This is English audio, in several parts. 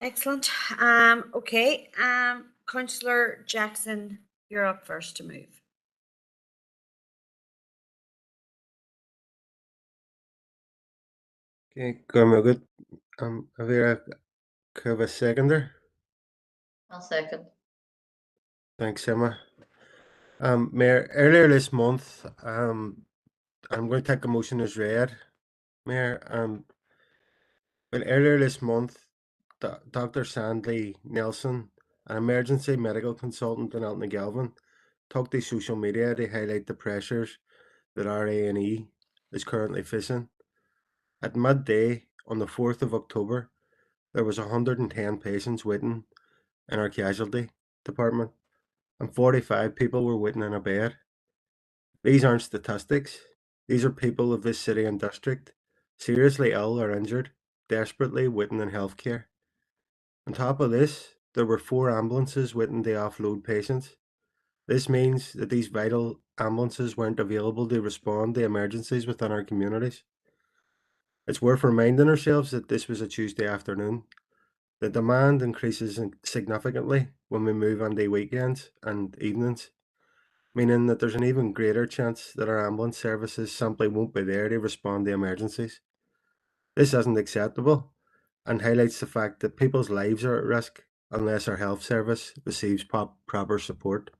Excellent. Okay. Councillor Jackson, you're up first to move. Okay, good. Avira, could I have a seconder? I'll second. Thanks, Emma. Mayor, earlier this month, I'm going to take a motion as read, Mayor. But earlier this month, Dr. Sandy Nelson, an emergency medical consultant in Altnagelvin, took to social media to highlight the pressures that RA&E is currently facing. At midday on the 4th of October, there was 110 patients waiting in our casualty department, and 45 people were waiting in a bed. These aren't statistics. These are people of this city and district, seriously ill or injured, desperately waiting in healthcare. On top of this, there were 4 ambulances waiting to offload patients. This means that these vital ambulances weren't available to respond to emergencies within our communities. It's worth reminding ourselves that this was a Tuesday afternoon. The demand increases significantly when we move on to weekends and evenings, meaning that there's an even greater chance that our ambulance services simply won't be there to respond to emergencies. This isn't acceptable and highlights the fact that people's lives are at risk unless our health service receives proper support.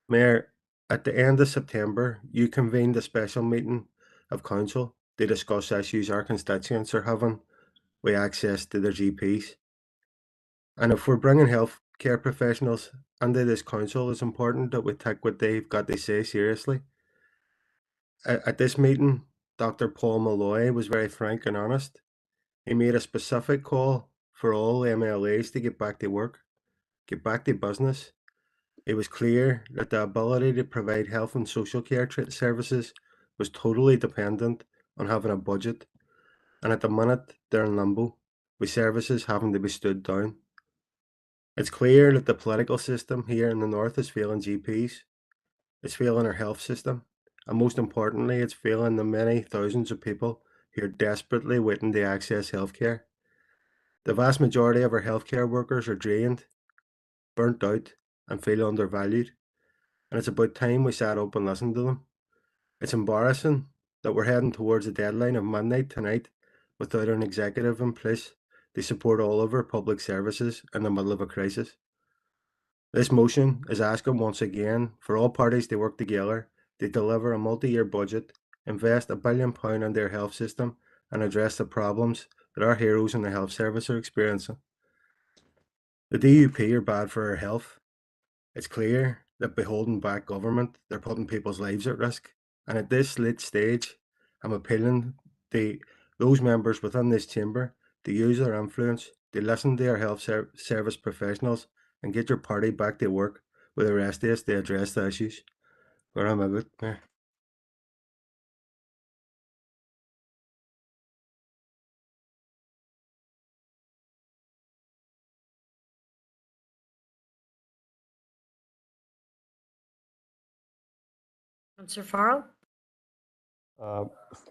Mayor, at the end of September, you convened a special meeting of council to discuss issues our constituents are having with access to their GPs. And if we're bringing healthcare professionals into this council, it's important that we take what they've got to say seriously. At this meeting, Dr. Paul Malloy was very frank and honest. He made a specific call for all MLAs to get back to work, get back to business. It was clear that the ability to provide health and social care services was totally dependent on having a budget, and at the minute they're in limbo, with services having to be stood down. It's clear that the political system here in the north is failing GPs, it's failing our health system, and most importantly, it's failing the many thousands of people who are desperately waiting to access healthcare. The vast majority of our healthcare workers are drained, burnt out, and feel undervalued, and it's about time we sat up and listened to them. It's embarrassing that we're heading towards a deadline of midnight tonight without an executive in place to support all of our public services in the middle of a crisis. This motion is asking once again for all parties to work together to deliver a multi-year budget, invest £1 billion in their health system, and address the problems that our heroes in the health service are experiencing. The DUP are bad for our health. It's clear that by holding back government, they're putting people's lives at risk. And at this late stage, I'm appealing to those members within this chamber to use their influence to listen to our health service professionals and get your party back to work with the rest of us to address the issues. Where am I good, Mayor? Councillor Farrell.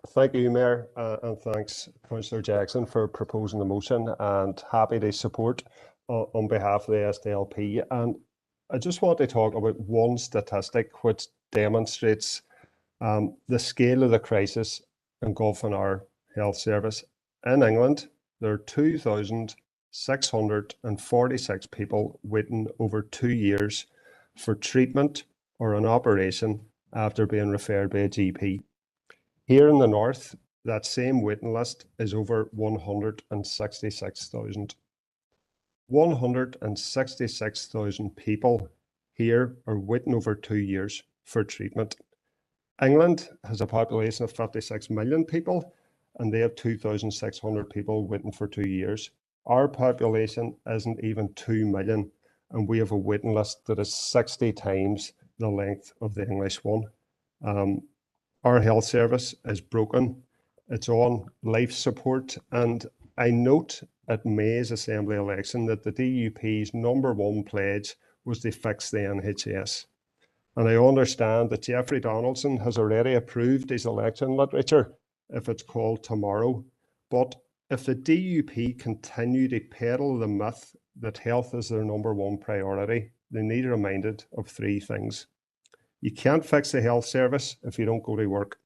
Thank you, Mayor, and thanks, Councillor Jackson, for proposing the motion, and happy to support on behalf of the SDLP. And I just want to talk about one statistic which demonstrates the scale of the crisis engulfing our health service. In England, there are 2,646 people waiting over 2 years for treatment or an operation after being referred by a GP. Here in the north, that same waiting list is over 166,000. 166,000 people here are waiting over 2 years for treatment. England has a population of 56 million people, and they have 2,600 people waiting for 2 years. Our population isn't even 2 million, and we have a waiting list that is 60 times the length of the English one. Our health service is broken. It's on life support, and I note at May's Assembly election that the DUP's #1 pledge was to fix the NHS. And I understand that Jeffrey Donaldson has already approved his election literature, if it's called Tomorrow. But If the DUP continue to peddle the myth that health is their #1 priority, they need reminded of 3 things. You can't fix the health service if you don't go to work.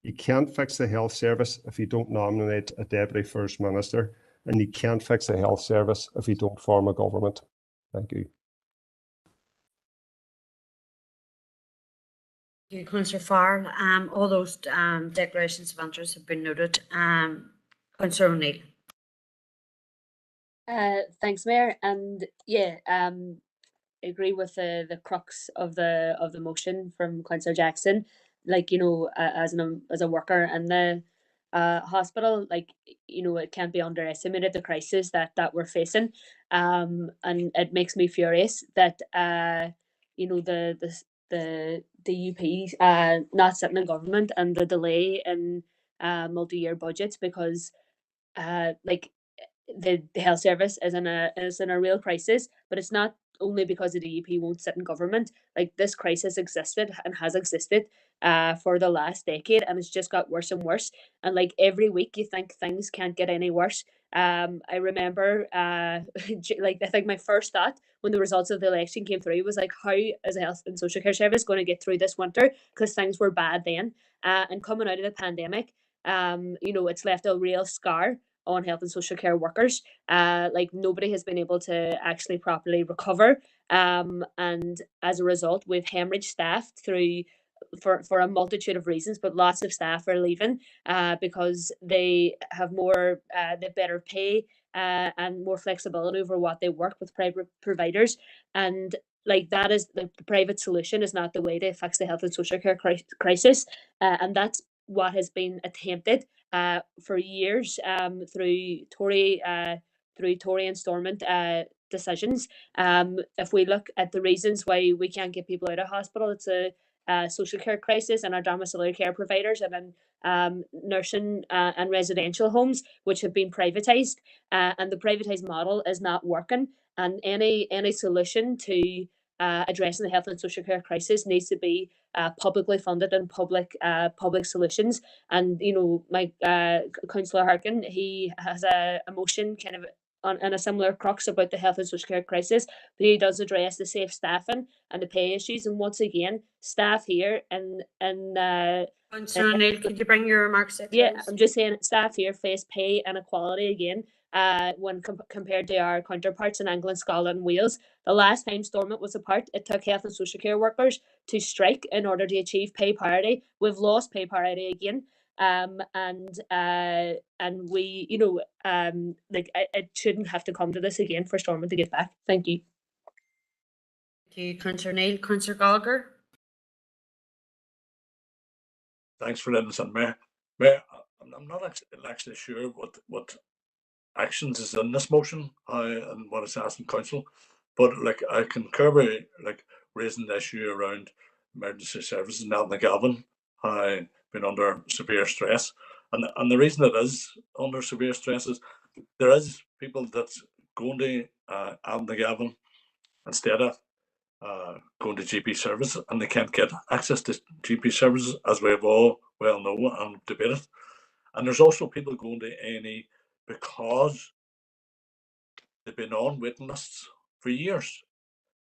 You can't fix the health service if you don't nominate a Deputy First Minister, and you can't fix the health service if you don't form a government. Thank you. Thank you, Councillor Farrell. All those declarations of interest have been noted. Councillor O'Neill. Thanks, Mayor. And yeah, I agree with the crux of the motion from Councillor Jackson. Like, you know, as a worker in the hospital, like, you know, it can't be underestimated the crisis that we're facing. And it makes me furious that you know, the UP not sitting in government and the delay in multi-year budgets, because like the health service is in a real crisis, but it's not only because the DUP won't sit in government. Like, this crisis existed and has existed for the last decade, and it's just got worse and worse. And like, every week you think things can't get any worse. I remember like, I think my first thought when the results of the election came through was like, how is the health and social care service going to get through this winter? Because things were bad then. And coming out of the pandemic, you know, it's left a real scar on health and social care workers. Like, nobody has been able to actually properly recover. And as a result, we've hemorrhaged staff through for a multitude of reasons, but lots of staff are leaving because they have more, they better pay and more flexibility over what they work with private providers. And like, that is the private solution is not the way to fix the health and social care crisis. And that's what has been attempted for years through Tory and Stormont decisions. If we look at the reasons why we can't get people out of hospital, it's a social care crisis and our domiciliary care providers, and then nursing and residential homes, which have been privatised, and the privatised model is not working. And any solution to addressing the health and social care crisis needs to be publicly funded and public solutions. And you know, my Councillor Harkin, he has a motion kind of on a similar crux about the health and social care crisis, but he does address the safe staffing and the pay issues. And once again, staff here and Councillor O'Neill, could you bring your remarks to yeah, close? I'm just saying staff here face pay inequality again when compared to our counterparts in England, Scotland, and Wales. The last time Stormont was apart, it took health and social care workers to strike in order to achieve pay parity. We've lost pay parity again. And we, you know, like, it shouldn't have to come to this again for Stormont to get back. Thank you. Thank you, Councillor O'Neill. Councillor Gallagher. Thanks for letting us on, Mayor. Mayor, I'm not actually sure what actions is in this motion and what it's asking council, but like, I concur with like raising the issue around emergency services in Alnagalvin. I've been under severe stress, and the reason it is under severe stress is there is people that's going to Alnagalvin instead of going to GP services, and they can't get access to GP services, as we've all well know and debated. And there's also people going to A&E because they've been on waiting lists for years,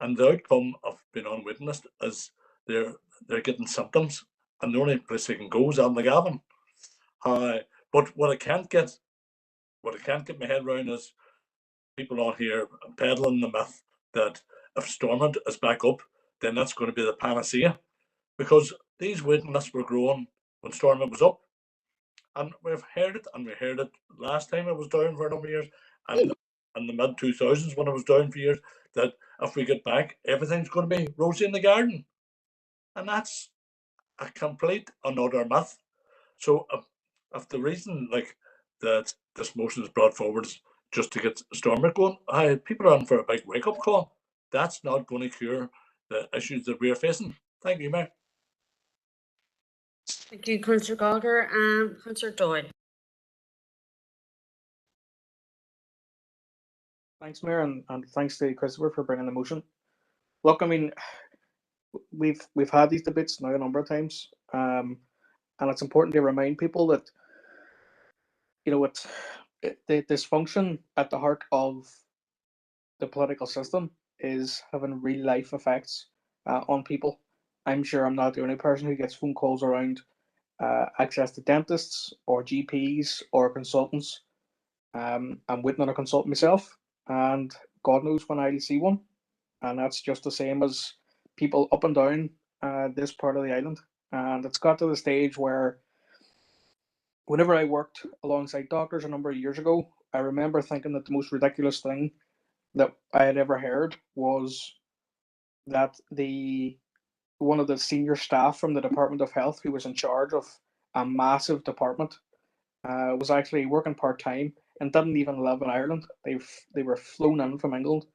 and the outcome of being on waiting list is they're getting symptoms, and the only place they can go is Alnagalvin. But what I can't get my head around is people on here peddling the myth that if Stormont is back up, then that's going to be the panacea, because these waiting lists were growing when Stormont was up, and we've heard it, and we heard it last time it was down for a number of years, and in the mid 2000s when it was down for years, that if we get back, everything's going to be rosy in the garden, and that's a complete another myth. So if the reason like that this motion is brought forward is just to get Stormont going, people are on for a big wake up call. That's not going to cure the issues that we are facing. Thank you, Mayor. Thank you, Councillor Gallagher. Councillor Doyle. Thanks, Mayor, and thanks to Christopher for bringing the motion. Look, I mean, we've had these debates now a number of times, and it's important to remind people that, you know, the dysfunction at the heart of the political system is having real life effects on people. I'm sure I'm not the only person who gets phone calls around access to dentists or GPs or consultants. I'm waiting on a consultant myself, and God knows when I'll see one. And that's just the same as people up and down this part of the island. And it's got to the stage where whenever I worked alongside doctors a number of years ago, I remember thinking that the most ridiculous thing that I had ever heard was that one of the senior staff from the Department of Health, who was in charge of a massive department, was actually working part time and didn't even live in Ireland. They were flown in from England,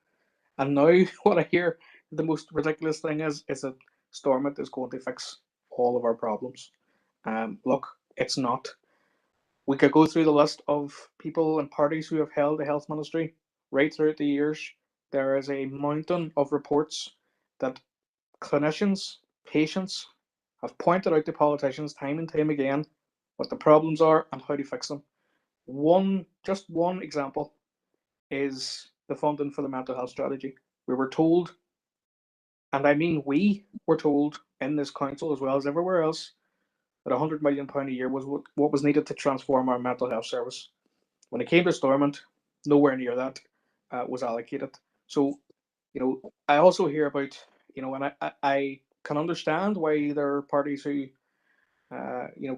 and now what I hear, the most ridiculous thing is that Stormont is going to fix all of our problems. Look, it's not. We could go through the list of people and parties who have held the health ministry right throughout the years. There is a mountain of reports that clinicians, patients have pointed out to politicians time and time again what the problems are and how to fix them. Just one example is the funding for the mental health strategy. We were told, and I mean we were told in this council as well as everywhere else, that £100 million a year was what was needed to transform our mental health service. When it came to Stormont, nowhere near that was allocated. So, I also hear about, and I can understand why there are parties who,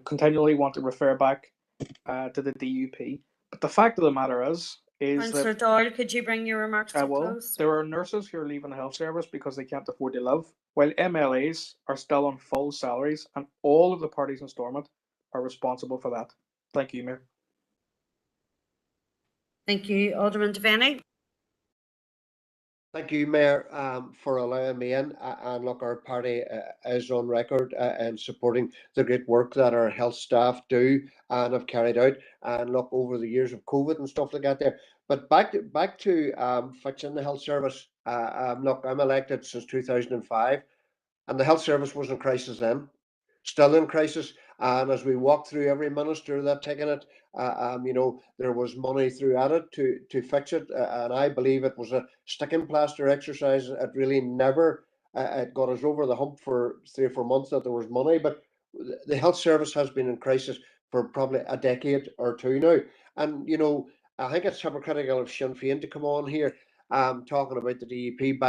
continually want to refer back to the DUP. But the fact of the matter is Councillor that Doyle, could you bring your remarks to a well, close? there are nurses who are leaving the health service because they can't afford to live, while MLAs are still on full salaries, and all of the parties in Stormont are responsible for that. Thank you, Mayor. Thank you, Alderman Devaney. Thank you, Mayor, for allowing me in. And look, our party is on record in supporting the great work that our health staff do and have carried out. And look, over the years of COVID and stuff like that there. But back to fixing the health service. Look, I'm elected since 2005, and the health service was in crisis then, still in crisis. And as we walked through every minister that taken it, there was money through at it to fix it. And I believe it was a sticking plaster exercise. It really never it got us over the hump for 3 or 4 months that there was money. But the health service has been in crisis for probably a decade or two now. And, I think it's hypocritical of Sinn Féin to come on here talking about the DUP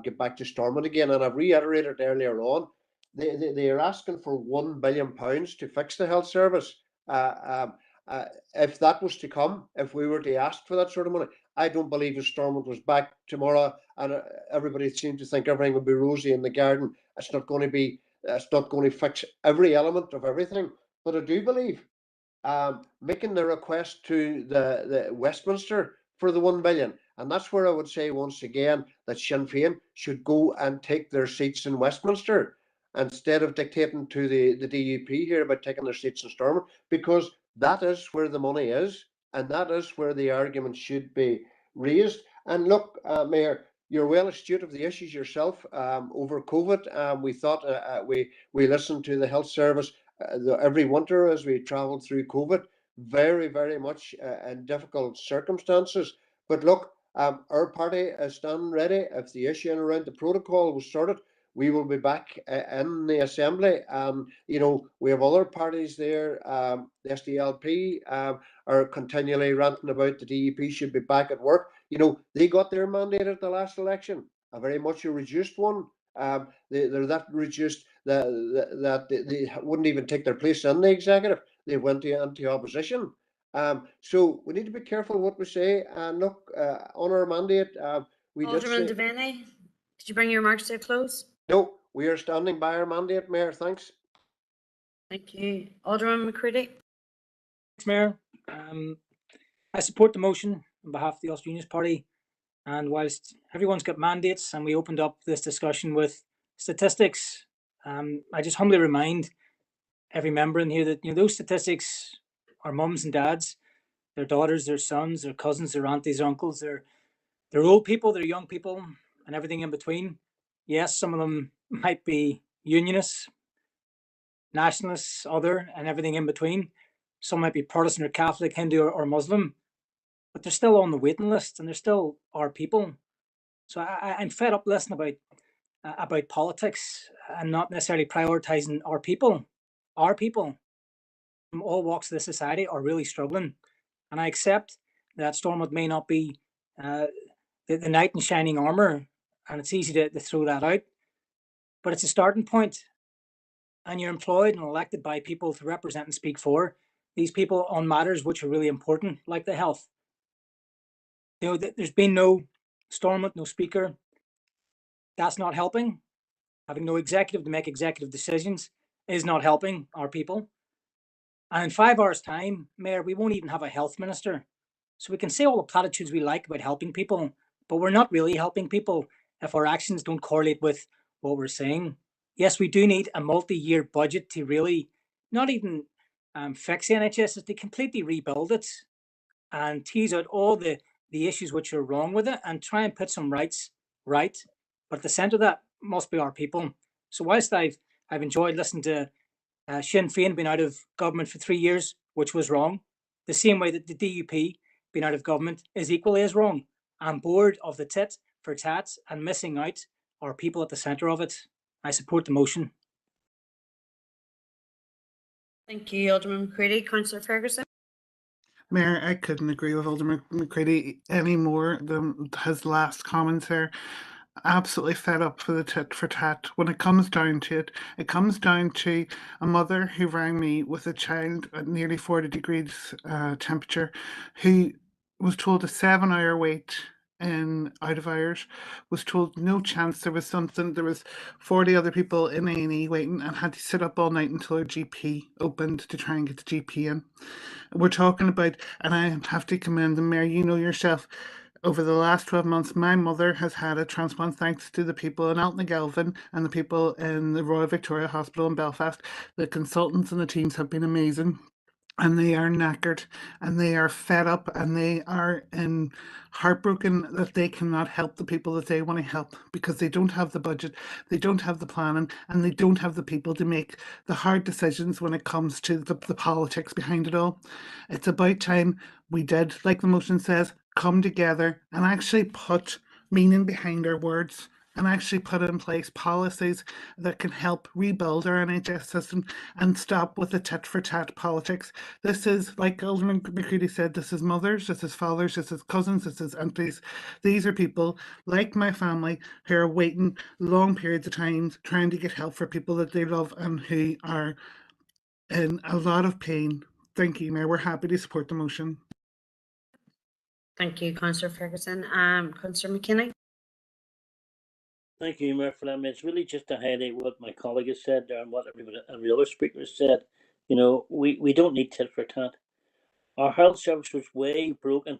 get back to Stormont again. And I've reiterated earlier on, they are asking for £1 billion to fix the health service. If that was to come, if we were to ask for that sort of money, I don't believe if Stormont was back tomorrow and everybody seemed to think everything would be rosy in the garden. It's not going to fix every element of everything. But I do believe making the request to the Westminster for the 1 billion. And that's where I would say once again that Sinn Féin should go and take their seats in Westminster instead of dictating to the DUP here about taking their seats in Stormont, because that is where the money is, and that is where the argument should be raised. And look, Mayor, you're well astute of the issues yourself. Over COVID, we thought we listened to the health service every winter as we travelled through COVID, very, very much in difficult circumstances. But look, our party is standing ready. If the issue around the protocol was sorted, we will be back in the Assembly. We have other parties there. The SDLP are continually ranting about the DUP should be back at work. They got their mandate at the last election, a very much a reduced one. They're that reduced that they wouldn't even take their place in the executive. They went into opposition. So we need to be careful what we say. And look, on our mandate, we Alderman did say, Devaney, could you bring your remarks to a close? no, we are standing by our mandate, Mayor. Thanks. Thank you. Alderman McCready. Thanks, Mayor. I support the motion on behalf of the Ulster Unionist Party. And whilst everyone's got mandates and we opened up this discussion with statistics, I just humbly remind every member in here that those statistics are mums and dads, their daughters, their sons, their cousins, their aunties, their uncles, they're old people, they're young people, and everything in between. Yes, some of them might be unionists, nationalists, other, and everything in between. Some might be Protestant or Catholic, Hindu or Muslim, but they're still on the waiting list and they're still our people. So I'm fed up listening about politics and not necessarily prioritizing our people. Our people from all walks of the society are really struggling. And I accept that Stormont may not be the knight in shining armor, and it's easy to throw that out. But it's a starting point, and you're employed and elected by people to represent and speak for these people on matters which are really important, like the health. You know, there's been no Stormont, no speaker. That's not helping. Having no executive to make executive decisions is not helping our people. And in 5 hours' time, Mayor, we won't even have a health minister. So we can say all the platitudes we like about helping people, but we're not really helping people if our actions don't correlate with what we're saying. Yes, we do need a multi-year budget to really not even fix the NHS, is to completely rebuild it and tease out all the issues which are wrong with it and try and put some rights right. But at the centre of that must be our people. So whilst I've enjoyed listening to Sinn Féin being out of government for 3 years, which was wrong, the same way that the DUP being out of government is equally as wrong. I'm bored of the tit for tat and missing out our people at the centre of it. I support the motion. Thank you, Alderman McCready. Councillor Ferguson. Mayor, I couldn't agree with Alderman McCready any more than his last comments there. Absolutely fed up for the tit for tat. When it comes down to it, it comes down to a mother who rang me with a child at nearly 40 degrees temperature, who was told a 7-hour wait in out of hours, was told no chance. There was 40 other people in A&E waiting and had to sit up all night until her GP opened to try and get the GP in. We're talking about, and I have to commend the Mayor, you know yourself, over the last 12 months, my mother has had a transplant thanks to the people in Altnagelvin and the people in the Royal Victoria Hospital in Belfast. The consultants and the teams have been amazing. And they are knackered and they are fed up and they are heartbroken that they cannot help the people that they want to help because they don't have the budget, they don't have the planning, and they don't have the people to make the hard decisions when it comes to the politics behind it all. It's about time we did, like the motion says, come together and actually put meaning behind our words and actually put in place policies that can help rebuild our NHS system and stop with the tit-for-tat politics. This is, like Alderman McCready said, this is mothers, this is fathers, this is cousins, this is aunties. These are people, like my family, who are waiting long periods of time trying to get help for people that they love and who are in a lot of pain. Thank you, Mayor. We're happy to support the motion. Thank you, Councillor Ferguson. Councillor McKinney. Thank you, Mayor, for that. It's really just to highlight what my colleague has said there and what every other speaker has said. You know, we don't need tit for tat. Our health service was way broken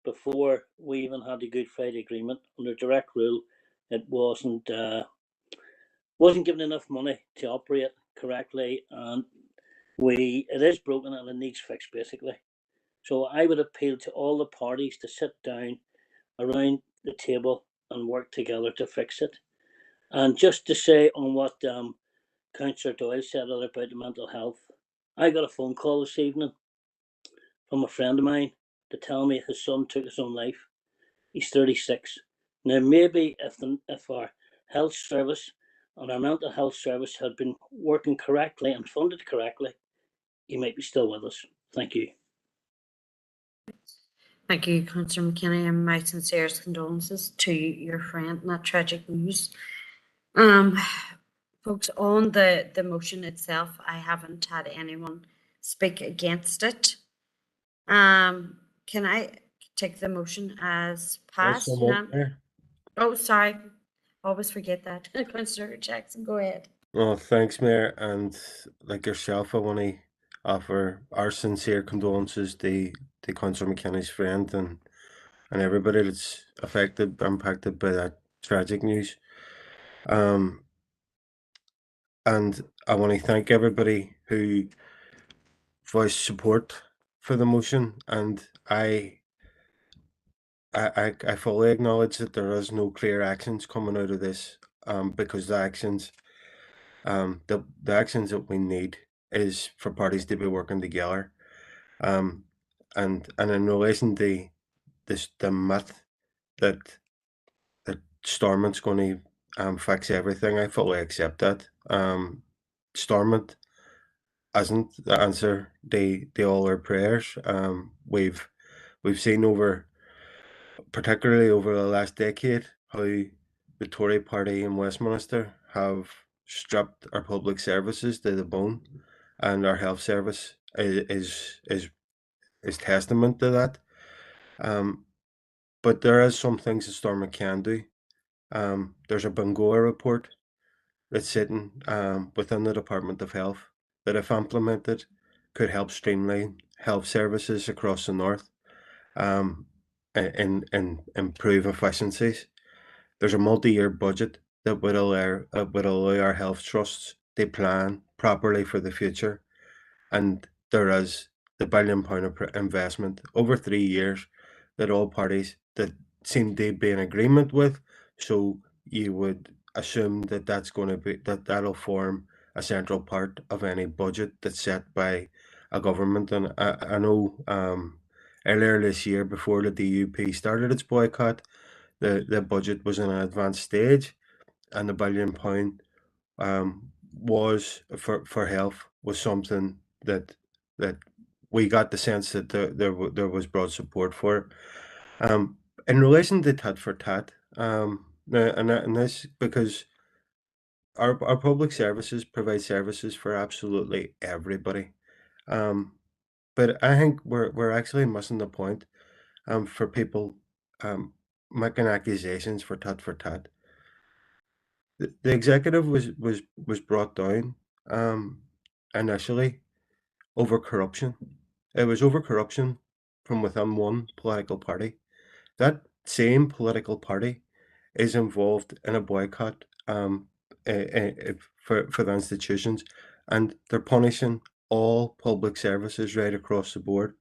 before we even had the Good Friday Agreement. Under direct rule, it wasn't given enough money to operate correctly, and it is broken and it needs fixed basically. So I would appeal to all the parties to sit down around the table and work together to fix it. And just to say on what Councillor Doyle said about the mental health, I got a phone call this evening from a friend of mine to tell me his son took his own life. He's 36. Now maybe if our health service and our mental health service had been working correctly and funded correctly, he might be still with us. Thank you. Thank you, Councillor McKinney, and my sincerest condolences to your friend in that tragic news. Folks, on the motion itself, I haven't had anyone speak against it. Can I take the motion as passed? Also moved, Mayor. Oh, sorry. Always forget that. Councillor Jackson, go ahead. Oh, thanks, Mayor. And like yourself, I want to offer our sincere condolences to Councillor McKinney's friend and everybody that's impacted by that tragic news. And I want to thank everybody who voiced support for the motion, and I fully acknowledge that there is no clear actions coming out of this, because the actions that we need is for parties to be working together. And in relation to the myth that Stormont's going to fix everything, I fully accept that. Stormont isn't the answer to all our prayers. We've seen particularly over the last decade, how the Tory party in Westminster have stripped our public services to the bone, and our health service is testament to that. But there is some things that Stormont can do. There's a Bangor report that's sitting within the Department of Health that, if implemented, could help streamline health services across the north, and improve efficiencies. There's a multi-year budget that would allow our health trusts to plan properly for the future, and there is the £1 billion investment over 3 years that all parties that seem to be in agreement with. So you would assume that that'll form a central part of any budget that's set by a government. And I know earlier this year, before the DUP started its boycott, the budget was in an advanced stage, and the £1 billion was for health was something that we got the sense that there was broad support for. In relation to tat for tat, and this because our public services provide services for absolutely everybody. But I think we're actually missing the point for people making accusations for tat for tat. The executive was brought down initially over corruption. It was over corruption from within one political party. That same political party is involved in a boycott for the institutions, and they're punishing all public services right across the board,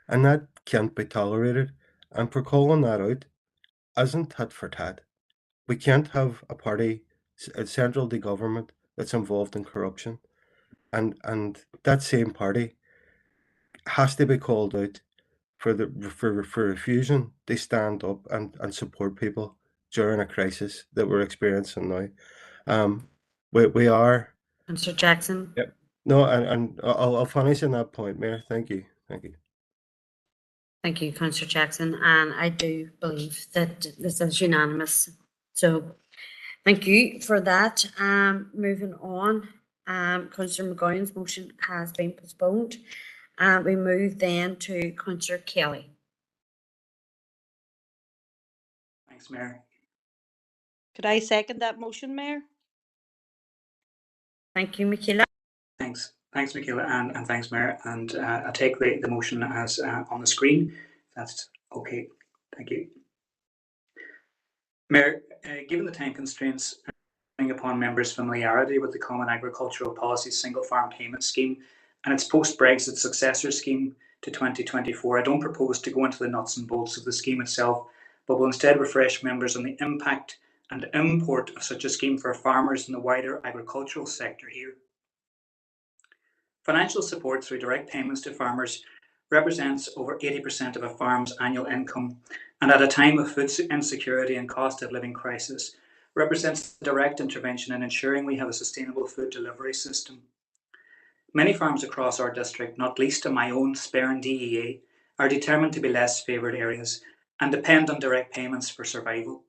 and that can't be tolerated. And for calling that out isn't tat for tat. We can't have a party, a central to government, that's involved in corruption, and that same party has to be called out for refusing to stand up and support people during a crisis that we're experiencing now. We are. Councillor Jackson. Yep. No, and I'll finish on that point, Mayor. Thank you. Thank you. Thank you, Councillor Jackson, and I do believe that this is unanimous. So thank you for that. Moving on, Councillor McGowan's motion has been postponed. We move then to Councillor Kelly. Thanks, Mayor. Could I second that motion, Mayor? Thank you, Michaela. Thanks, Michaela, and thanks, Mayor. And I'll take the motion as on the screen. That's okay. Thank you. Mayor, given the time constraints upon members' familiarity with the Common Agricultural Policy Single Farm Payment Scheme and its post-Brexit successor scheme to 2024, I don't propose to go into the nuts and bolts of the scheme itself, but will instead refresh members on the impact and import of such a scheme for farmers in the wider agricultural sector here. Financial support through direct payments to farmers represents over 80% of a farm's annual income, and at a time of food insecurity and cost of living crisis, represents direct intervention in ensuring we have a sustainable food delivery system. Many farms across our district, not least in my own Sperrin DEA, are determined to be less favoured areas and depend on direct payments for survival.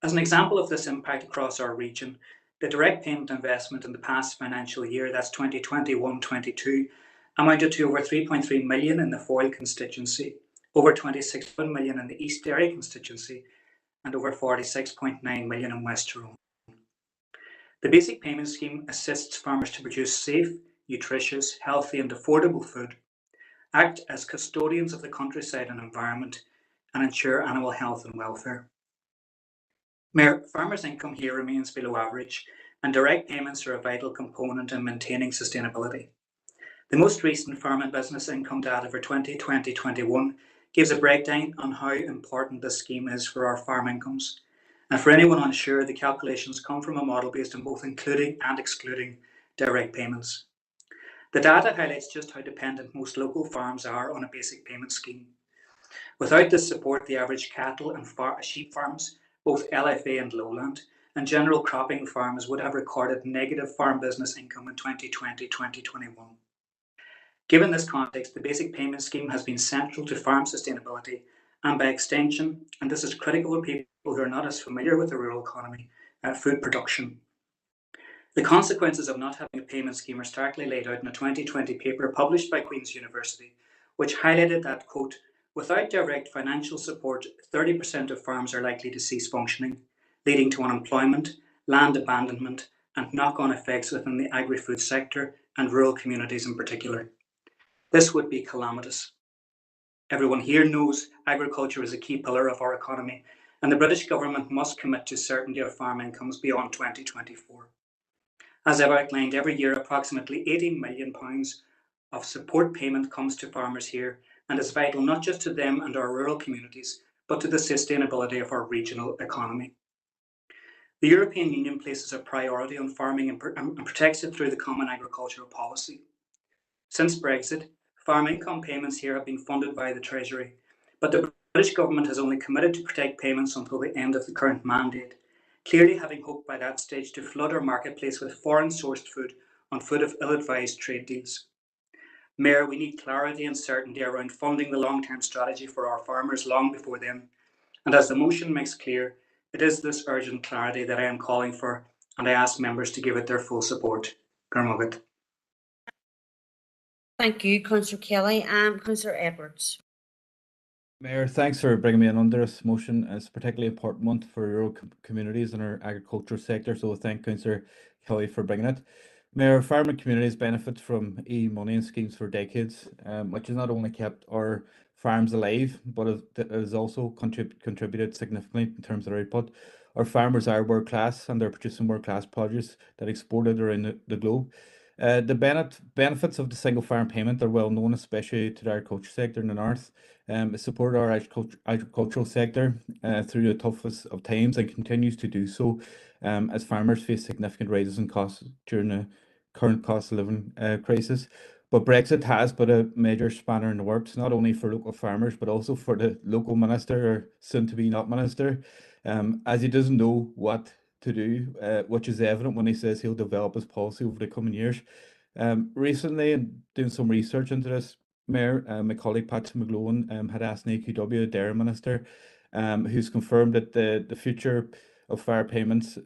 As an example of this impact across our region, the direct payment investment in the past financial year, that's 2021-22, amounted to over 3.3 million in the Foyle constituency, over 26 million in the East Derry constituency, and over 46.9 million in West Tyrone. The basic payment scheme assists farmers to produce safe, nutritious, healthy and affordable food, act as custodians of the countryside and environment, and ensure animal health and welfare. Mayor, farmers' income here remains below average, and direct payments are a vital component in maintaining sustainability. The most recent Farm and Business Income data for 2020-21 gives a breakdown on how important this scheme is for our farm incomes. And for anyone unsure, the calculations come from a model based on both including and excluding direct payments. The data highlights just how dependent most local farms are on a basic payment scheme. Without this support, the average cattle and sheep farms, both LFA and lowland, and general cropping farms would have recorded negative farm business income in 2020-2021. Given this context, the basic payment scheme has been central to farm sustainability and by extension, and this is critical for people who are not as familiar with the rural economy, food production. The consequences of not having a payment scheme are starkly laid out in a 2020 paper published by Queen's University, which highlighted that, quote, without direct financial support, 30% of farms are likely to cease functioning, leading to unemployment, land abandonment, and knock-on effects within the agri-food sector and rural communities in particular. This would be calamitous. Everyone here knows agriculture is a key pillar of our economy, and the British government must commit to certainty of farm incomes beyond 2024. As I've outlined, every year approximately £80 million of support payment comes to farmers here and is vital not just to them and our rural communities, but to the sustainability of our regional economy. The European Union places a priority on farming and protects it through the Common Agricultural Policy. Since Brexit, farm income payments here have been funded by the Treasury, but the British government has only committed to protect payments until the end of the current mandate, clearly having hoped by that stage to flood our marketplace with foreign-sourced food on foot of ill-advised trade deals. Mayor, we need clarity and certainty around funding the long-term strategy for our farmers long before then, and as the motion makes clear, it is this urgent clarity that I am calling for, and I ask members to give it their full support. Gurmugit. Thank you, Councillor Kelly. Councillor Edwards. Mayor, thanks for bringing me in under this motion. It's a particularly important one for rural communities and our agricultural sector, so thank Councillor Kelly for bringing it. Mayor, farming communities benefit from EU money and schemes for decades, which has not only kept our farms alive, but it has also contributed significantly in terms of their output. Our farmers are world class and they're producing world class produce that exported around the globe. The benefits of the single farm payment are well known, especially to the agriculture sector in the north. It supported our agricultural sector through the toughest of times and continues to do so as farmers face significant rises in costs during the current cost of living crisis. But Brexit has put a major spanner in the works, not only for local farmers, but also for the local minister, or soon to be not minister, as he doesn't know what to do, which is evident when he says he'll develop his policy over the coming years. Recently, in doing some research into this, Mayor, my colleague Patsy McGlowan had asked an AQW, the Dairy Minister, who's confirmed that the future of fair payments,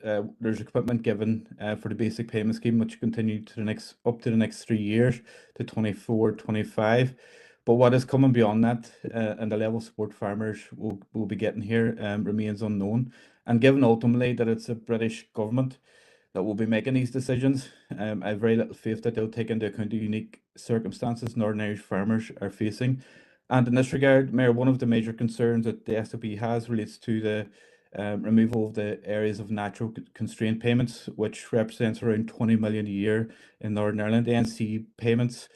there's a commitment given for the basic payment scheme, which continue to up to the next 3 years to 24-25. But what is coming beyond that and the level of support farmers will be getting here remains unknown. And given ultimately that it's the British government that will be making these decisions, I have very little faith that they'll take into account the unique circumstances Northern Irish farmers are facing. And in this regard, Mayor, one of the major concerns that the SLP has relates to the removal of the areas of natural constraint payments, which represents around 20 million a year in Northern Ireland. The ANC payments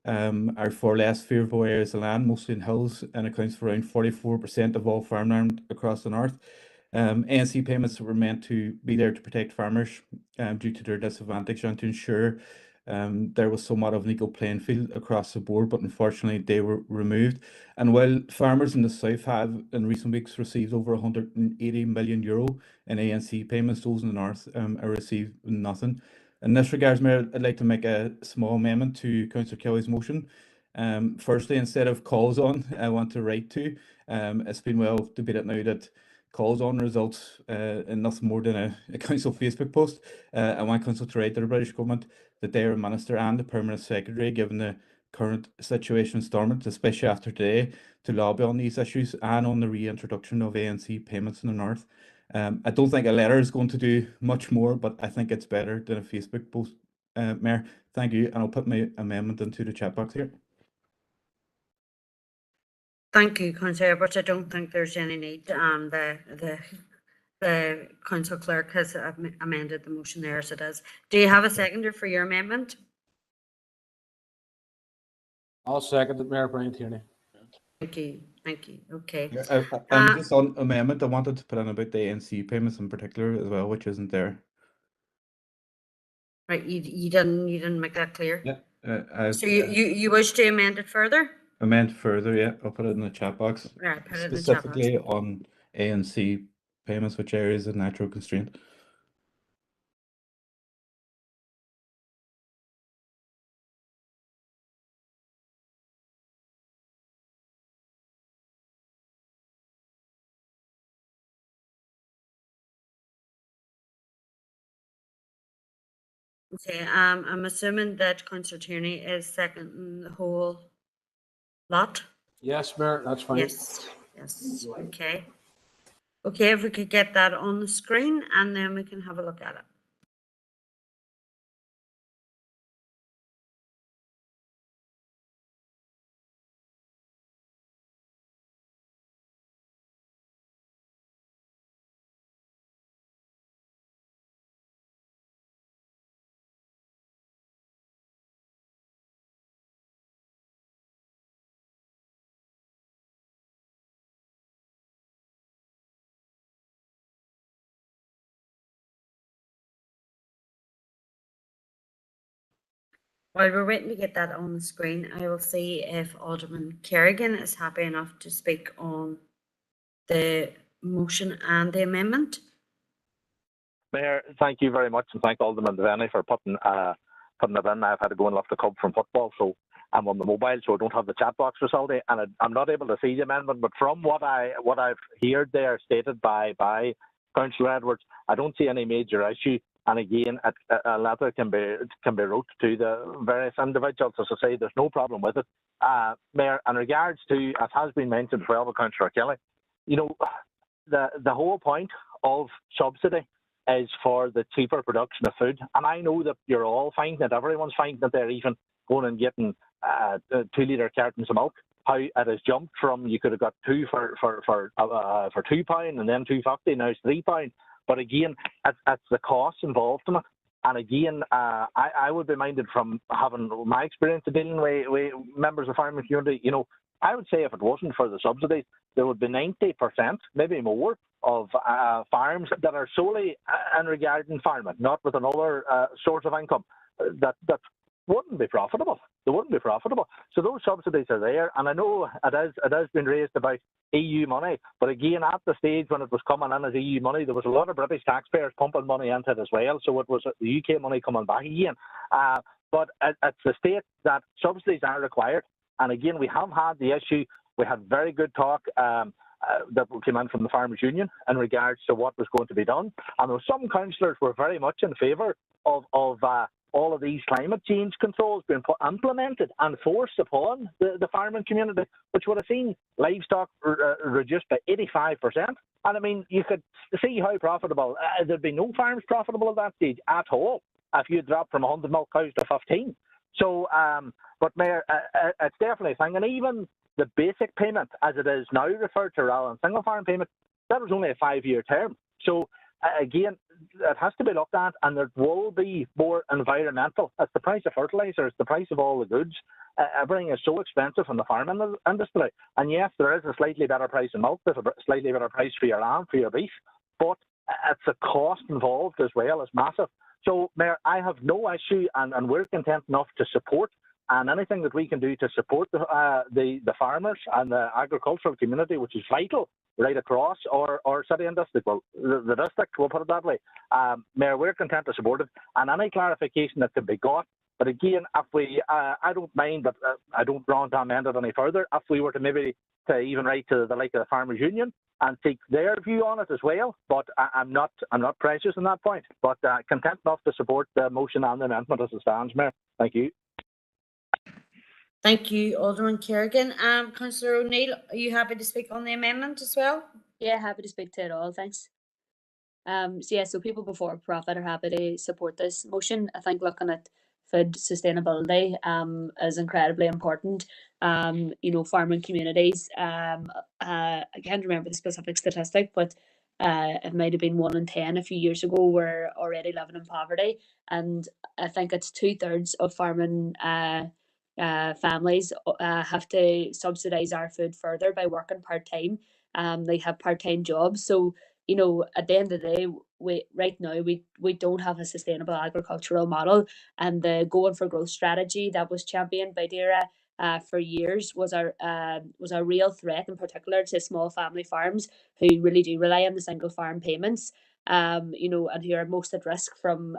are for less favourable areas of land, mostly in hills, and accounts for around 44% of all farmland across the north. ANC payments were meant to be there to protect farmers due to their disadvantage and to ensure there was somewhat of an equal playing field across the board, but unfortunately they were removed. And while farmers in the south have in recent weeks received over 180 million euro in ANC payments, those in the north are received nothing. In this regard, Mayor, I'd like to make a small amendment to Councillor Kelly's motion. Firstly, instead of calls on, I want to write to. It's been well debated now that calls on results in nothing more than a council Facebook post. I want council to write to the British government that they are minister and the permanent secretary, given the current situation in Stormont, especially after today, to lobby on these issues and on the reintroduction of ANC payments in the north. I don't think a letter is going to do much more, but I think it's better than a Facebook post. Mayor, thank you, and I'll put my amendment into the chat box here. Thank you, Councillor Edwards. I don't think there's any need. The council clerk has amended the motion there as it is. Do you have a seconder for your amendment? I'll second it, Mayor Brian Tierney. Thank you. Thank you. Okay. Just on amendment, I wanted to put in about the ANC payments in particular as well, which isn't there. Right, you didn't make that clear? Yeah. So you wish to amend it further? Amend further, yeah. I'll put it in the chat box. Right, put it in the chat box. Specifically on A and C payments, which areas of natural constraint. Okay, I'm assuming that Councillor Tierney is seconding the whole lot? Yes, Mayor, that's fine. Yes, yes, okay. Okay, if we could get that on the screen and then we can have a look at it. While we're waiting to get that on the screen, I will see if Alderman Kerrigan is happy enough to speak on the motion and the amendment. Mayor, thank you very much, and thank Alderman Devaney for putting it in. I've had to go and lift the cub from football, so I'm on the mobile, so I don't have the chat box facility, and I'm not able to see the amendment. But from what I've heard there stated by Councillor Edwards, I don't see any major issue. And again, a letter can be wrote to the various individuals. As I say, there's no problem with it. Mayor, in regards to, as has been mentioned as well by Councillor Kelly, you know, the whole point of subsidy is for the cheaper production of food. And I know that you're all finding it, everyone's finding that they're even going and getting 2-litre cartons of milk. How it has jumped from, you could have got two for £2 and then £2.50, now it's £3. But again, it's the cost involved in it. And again, I would be minded from having my experience of dealing with members of the farming community. You know, I would say if it wasn't for the subsidies, there would be 90%, maybe more, of farms that are solely in regarding farming, not with another source of income, that wouldn't be profitable. They wouldn't be profitable. So those subsidies are there, and I know it has been raised about EU money, but again, at the stage when it was coming in as EU money, there was a lot of British taxpayers pumping money into it as well, so it was the UK money coming back again. But it's the state that subsidies are required, and again, we have had the issue. We had very good talk that came in from the Farmers Union in regards to what was going to be done, and there were some councillors were very much in favour of all of these climate change controls being implemented and forced upon the farming community, which would have seen livestock reduced by 85%. And I mean, you could see how profitable, there'd be no farms profitable at that stage at all if you dropped from 100 milk cows to 15. So, but Mayor, it's definitely a thing. And even the basic payment, as it is now referred to rather than single farm payment, that was only a 5-year term. So, again, it has to be looked at, and there will be more environmental. It's the price of fertiliser, it's the price of all the goods. Everything is so expensive in the farming industry. And yes, there is a slightly better price in milk, there's a slightly better price for your lamb, for your beef, but it's a cost involved as well, it's massive. So, Mayor, I have no issue, and we're content enough to support, and anything that we can do to support the farmers and the agricultural community, which is vital right across our city and district, well, the district, we'll put it that way. Mayor, we're content to support it, and any clarification that can be got. But again, if we, I don't mind, but I don't want to amend it any further. If we were to maybe to even write to the like of the Farmers Union and take their view on it as well, but I'm not precious on that point. But content enough to support the motion and the amendment as it stands, Mayor. Thank you. Thank you, Alderman Kerrigan. Councillor O'Neill, are you happy to speak on the amendment as well? Yeah, happy to speak to it all, thanks. So people before profit are happy to support this motion. I think looking at food sustainability is incredibly important. Farming communities, I can't remember the specific statistic, but it might have been 1 in 10 a few years ago were already living in poverty, and I think it's 2/3 of farming families have to subsidise our food further by working part-time. They have part-time jobs, so at the end of the day, right now we don't have a sustainable agricultural model, and the Going for Growth strategy that was championed by DAERA for years was a real threat, in particular to small family farms who really do rely on the single farm payments, and who are most at risk from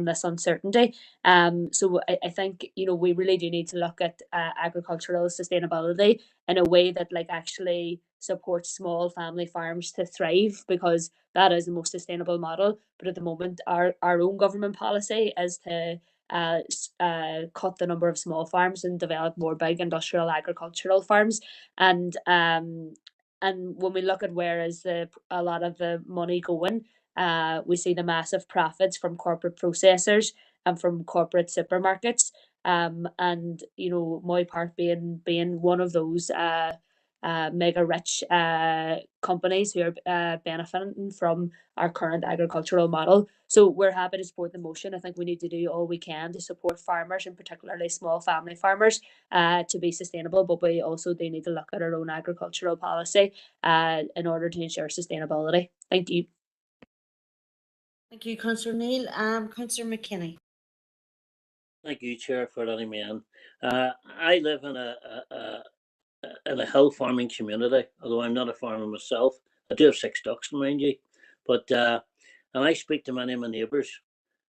this uncertainty. So I think we really do need to look at agricultural sustainability in a way that actually supports small family farms to thrive, because that is the most sustainable model. But at the moment, our own government policy is to cut the number of small farms and develop more big industrial agricultural farms. And when we look at where is a lot of the money going, we see the massive profits from corporate processors and from corporate supermarkets. And Moy Park being one of those mega rich companies who are benefiting from our current agricultural model. So we're happy to support the motion. I think we need to do all we can to support farmers, and particularly small family farmers, to be sustainable. But we also do need to look at our own agricultural policy in order to ensure sustainability. Thank you. Thank you, Councillor Neal. Councillor McKinney. Thank you, Chair, for letting me in. I live in a hill farming community, although I'm not a farmer myself. I do have 6 ducks, mind you. But and I speak to many of my neighbours,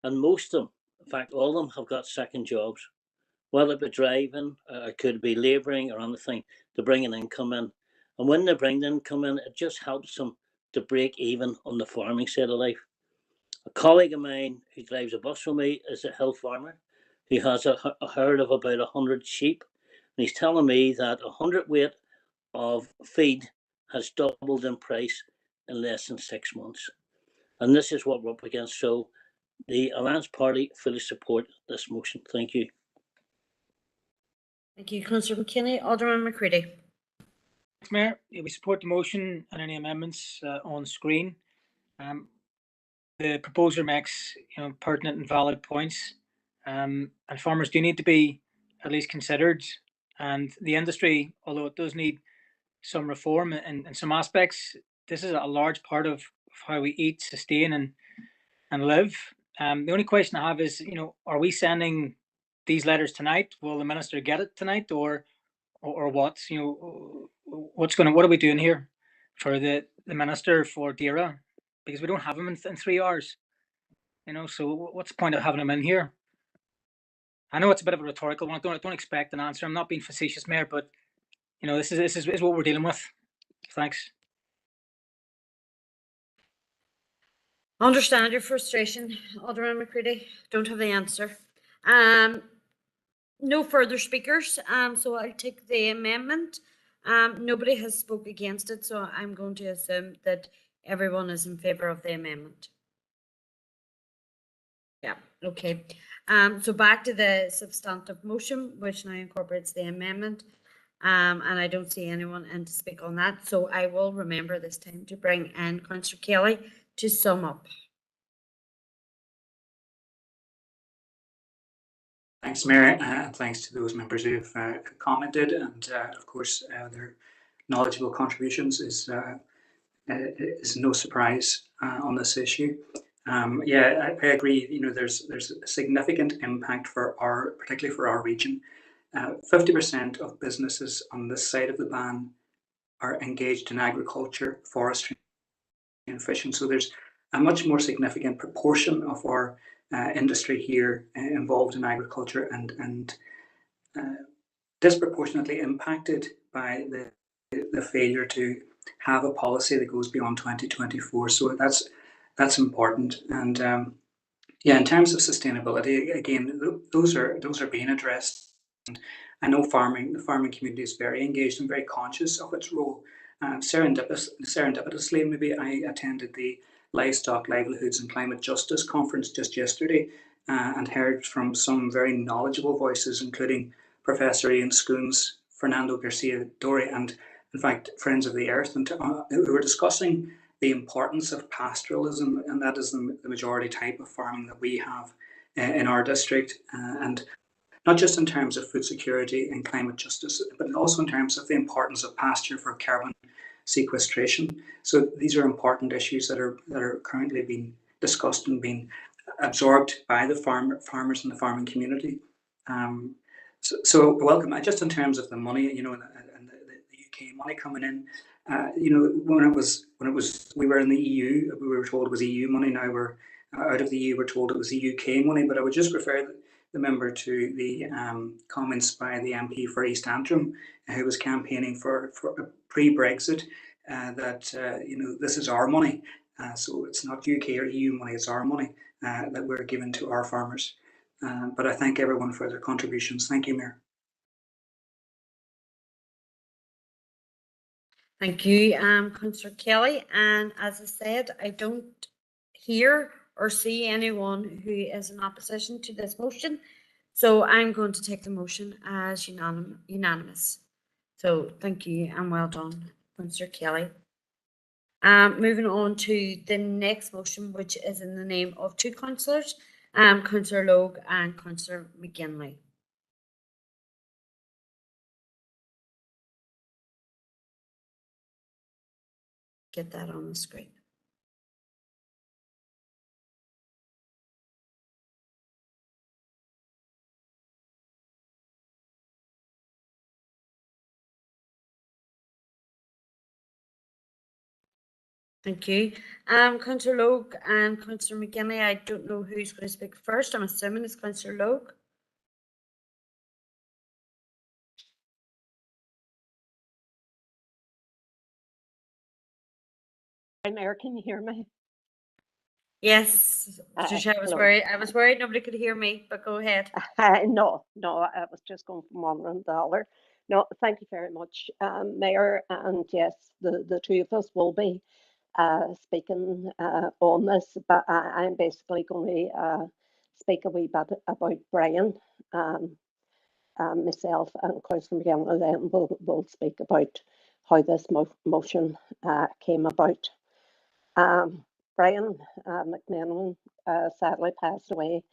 and most of them, in fact, all of them have got second jobs, whether it be driving, or could be labouring or anything, to bring an income in. And when they bring the income in, it just helps them to break even on the farming side of life. A colleague of mine who drives a bus with me is a hill farmer who has a herd of about 100 sheep. And he's telling me that 100 weight of feed has doubled in price in less than 6 months. And this is what we're up against. So the Alliance Party fully support this motion. Thank you. Thank you, Councillor McKinney. Alderman McCready. Thanks, Mayor. Yeah, we support the motion and any amendments on screen. The proposer makes pertinent and valid points, and farmers do need to be at least considered. And the industry, although it does need some reform in some aspects, this is a large part of how we eat, sustain, and live. The only question I have is, are we sending these letters tonight? Will the minister get it tonight, or what? What are we doing here for the minister for DAERA? Because we don't have him in 3 hours. So what's the point of having him in here? I know it's a bit of a rhetorical one. I don't expect an answer. I'm not being facetious, Mayor, but this is what we're dealing with. Thanks. I understand your frustration, Alderman McCready. Don't have the answer. No further speakers, so I'll take the amendment. Nobody has spoke against it, so I'm going to assume that everyone is in favour of the amendment. Yeah, okay. So back to the substantive motion, which now incorporates the amendment. And I don't see anyone in to speak on that, so I will remember this time to bring in Councillor Kelly to sum up. Thanks, Mayor, and thanks to those members who have commented, and of course their knowledgeable contributions is no surprise on this issue. Yeah, I agree. There's a significant impact particularly for our region. 50% of businesses on this side of the ban are engaged in agriculture, forestry, and fishing. So there's a much more significant proportion of our industry here involved in agriculture and disproportionately impacted by the failure to have a policy that goes beyond 2024. So that's important. And yeah, in terms of sustainability, again, those are being addressed. And I know the farming community is very engaged and very conscious of its role. Serendipitously, maybe I attended the Livestock, Livelihoods and Climate Justice Conference just yesterday and heard from some very knowledgeable voices, including Professor Ian Schoon's, Fernando Garcia Dori, and in fact, Friends of the Earth, and we were discussing the importance of pastoralism, and that is the majority type of farming that we have in our district, and not just in terms of food security and climate justice, but also in terms of the importance of pasture for carbon sequestration. So these are important issues that are currently being discussed and being absorbed by the farmers and the farming community. So welcome. Just in terms of the money, you know, and the UK money coming in, you know, when it was we were in the EU, we were told it was EU money. Now we're out of the EU, we're told it was the UK money. But I would just refer the member to the comments by the MP for East Antrim, who was campaigning for pre-Brexit, that you know, this is our money. So it's not UK or EU money, it's our money that we're giving to our farmers. But I thank everyone for their contributions. Thank you, Mayor. Thank you, Councillor Kelly. And as I said, I don't hear or see anyone who is in opposition to this motion. So I'm going to take the motion as unanimous. So thank you and well done, Councillor Kelly. Moving on to the next motion, which is in the name of two councillors, Councillor Logue and Councillor McGinley. Get that on the screen. Thank you. Councillor Logue and Councillor McGinley, I don't know who's going to speak first. I'm assuming it's Councillor Logue. Hi, Mayor, can you hear me? Yes, Patricia, I was hello. worried. I was worried nobody could hear me, but go ahead. No, I was just going from one room to the other. No, thank you very much, Mayor. And yes, the two of us will be speaking on this, but I'm basically going to speak a wee bit about Brian. Myself and Councillor McGinley then will speak about how this motion came about. Brian McMenamin sadly passed away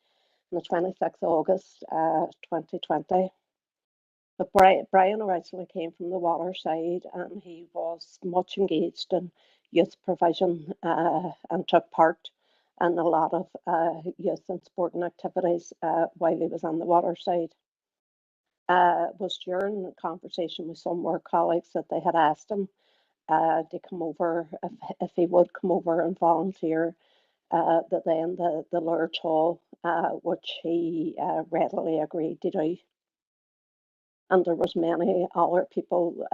on the 26th of August 2020. But Brian originally came from the water side, and he was much engaged in youth provision and took part in a lot of youth and sporting activities while he was on the water side. It was during a conversation with some work colleagues that they had asked him to come over, if he would come over and volunteer the Lord's Hall, which he readily agreed to do. And there was many other people,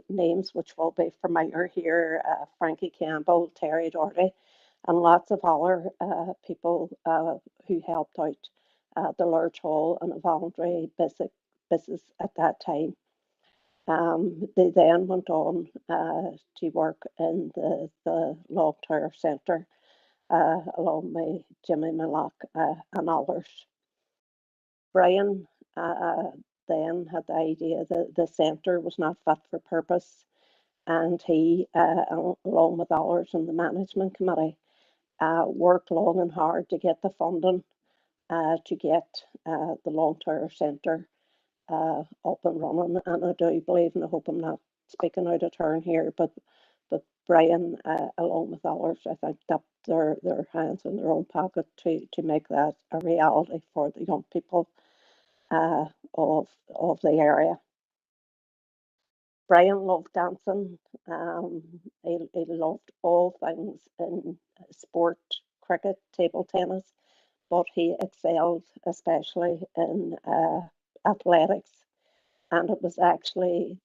names which will be familiar here, Frankie Campbell, Terry Doherty, and lots of other people who helped out the Lord's Hall on a voluntary basis at that time. They then went on to work in the Long Tower Centre along with Jimmy Mallock and others. Brian then had the idea that the centre was not fit for purpose, and he, along with others in the management committee, worked long and hard to get the funding to get the Long Tower Centre up and running. And I do believe, and I hope I'm not speaking out of turn here, but Brian, along with others, I think, dipped their hands in their own pocket to make that a reality for the young people of the area. Brian loved dancing. He loved all things in sport, cricket, table tennis, but he excelled especially in athletics. And it was actually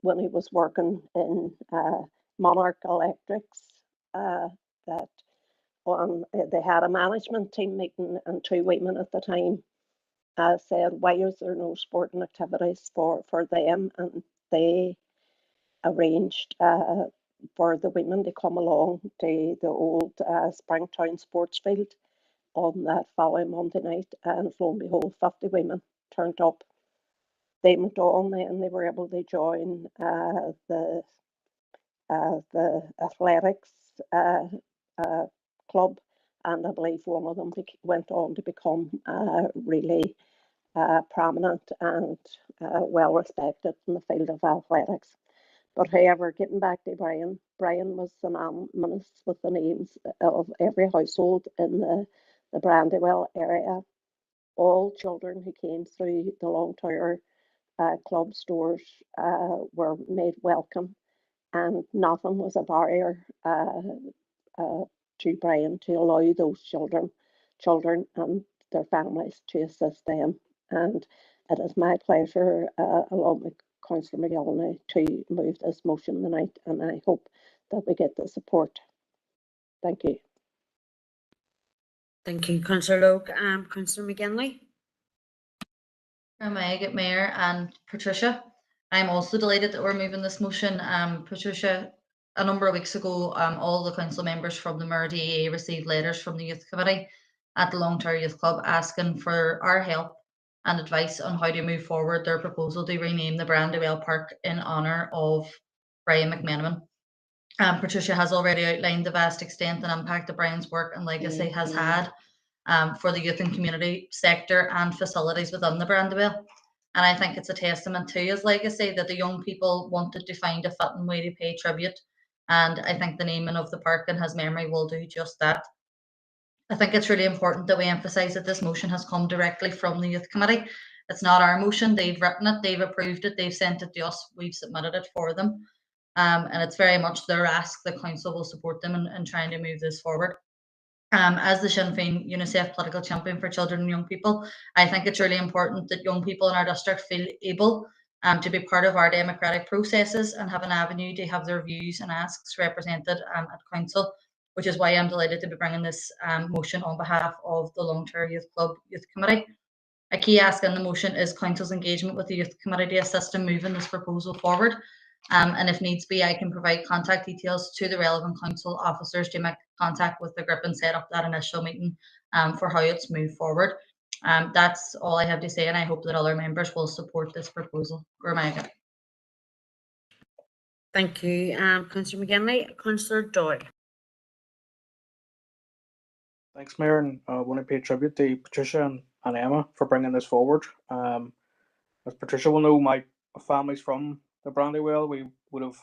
when he was working in Monarch Electrics that they had a management team meeting, and two women at the time said, why is there no sporting activities for them? And they arranged for the women to come along to the old Springtown sports field on that following Monday night, and lo and behold, 50 women turned up. They went on and they were able to join the athletics club, and I believe one of them went on to become really prominent and well respected in the field of athletics. But however, getting back to Brian was synonymous with the names of every household in the Brandywell area. All children who came through the Long Tower club stores were made welcome, and nothing was a barrier to Brian to allow those children and their families to assist them. And it is my pleasure, along with Councillor McGillney, to move this motion tonight, and I hope that we get the support. Thank you. Thank you, Councillor Logue. Councillor McGinley. Mayor and Patricia. I'm also delighted that we're moving this motion. Patricia, a number of weeks ago, all the council members from the Mirror DA received letters from the Youth Committee at the Long Tower Youth Club asking for our help and advice on how to move forward their proposal to rename the Brandywell Park in honour of Brian McMenamin. Patricia has already outlined the vast extent and impact that Brian's work and legacy has had for the youth and community sector and facilities within the Brandywell. And I think it's a testament to his legacy that the young people wanted to find a fitting way to pay tribute. And I think the naming of the park in his memory will do just that. I think it's really important that we emphasise that this motion has come directly from the Youth Committee. It's not our motion. They've written it, they've approved it, they've sent it to us, we've submitted it for them. And it's very much their ask. The council will support them in trying to move this forward. As the Sinn Féin UNICEF political champion for children and young people, I think it's really important that young people in our district feel able to be part of our democratic processes and have an avenue to have their views and asks represented at council, which is why I'm delighted to be bringing this motion on behalf of the Long Tower Youth Club Youth Committee. A key ask in the motion is council's engagement with the Youth Committee to assist in moving this proposal forward. And if needs be, I can provide contact details to the relevant council officers to make contact with the group and set up that initial meeting for how it's moved forward. That's all I have to say, and I hope that other members will support this proposal. Thank you, Councillor McGinley. Councillor Doyle. Thanks, Mayor, and I want to pay tribute to Patricia and Emma for bringing this forward. As Patricia will know, my family's from the Brandywell. We would have,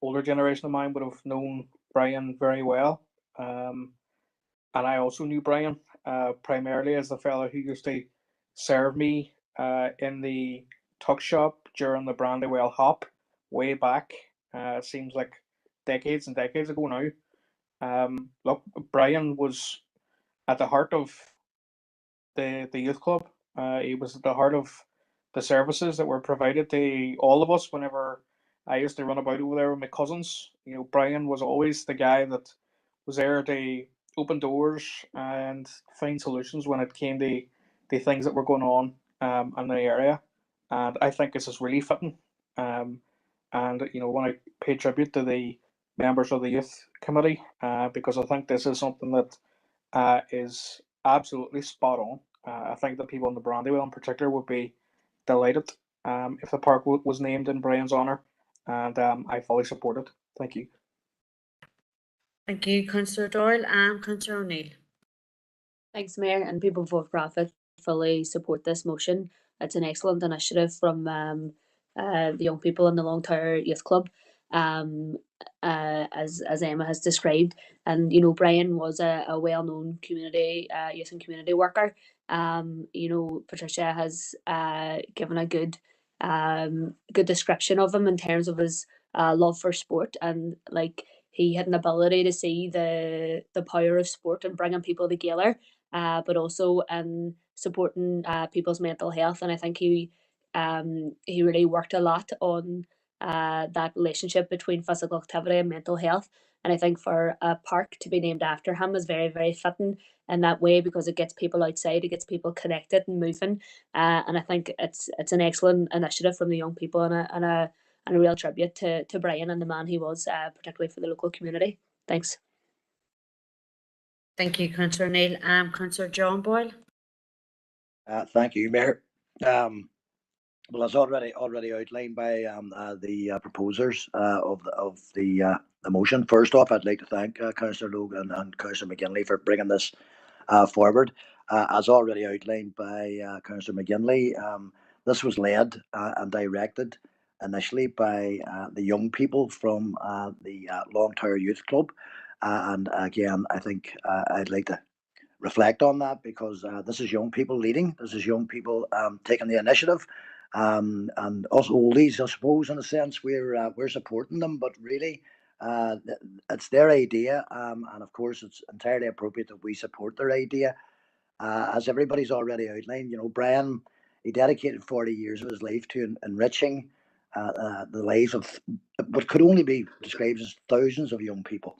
older generation of mine would have known Brian very well. And I also knew Brian primarily as the fellow who used to serve me in the tuck shop during the Brandywell Hop way back. It seems like decades and decades ago now. Look, Brian was at the heart of the youth club. He was at the heart of the services that were provided to all of us whenever I used to run about over there with my cousins. You know, Brian was always the guy that was there to open doors and find solutions when it came to the things that were going on in the area. And I think this is really fitting. And you know, I want to pay tribute to the members of the youth committee because I think this is something that is absolutely spot on. I think that people in the Brandywell in particular would be delighted if the park was named in Brian's honour, and I fully support it. Thank you. Thank you, Councillor Doyle. And Councillor O'Neill. Thanks, Mayor, and People for Profit fully support this motion. It's an excellent initiative from the young people in the Long Tower Youth Club, as Emma has described. And you know, Brian was a well-known community youth and community worker. You know, Patricia has given a good description of him in terms of his love for sport, and like he had an ability to see the power of sport and bringing people together, but also supporting people's mental health. And I think he really worked a lot on that relationship between physical activity and mental health. And I think for a park to be named after him is very, very fitting in that way, because it gets people outside, it gets people connected and moving. And I think it's an excellent initiative from the young people, and a real tribute to Brian and the man he was, particularly for the local community. Thanks. Thank you, Councillor O'Neill. Councillor John Boyle. Thank you, Mayor. Well, as already outlined by the proposers of the motion. First off, I'd like to thank Councillor Logue and Councillor McGinley for bringing this forward. As already outlined by Councillor McGinley, this was led and directed initially by the young people from the Long-Term Youth Club. And again, I think I'd like to reflect on that, because this is young people leading, this is young people taking the initiative. And us oldies, I suppose, in a sense, we're supporting them, but really it's their idea, and of course it's entirely appropriate that we support their idea. As everybody's already outlined, Brian, he dedicated 40 years of his life to enriching the lives of what could only be described as thousands of young people.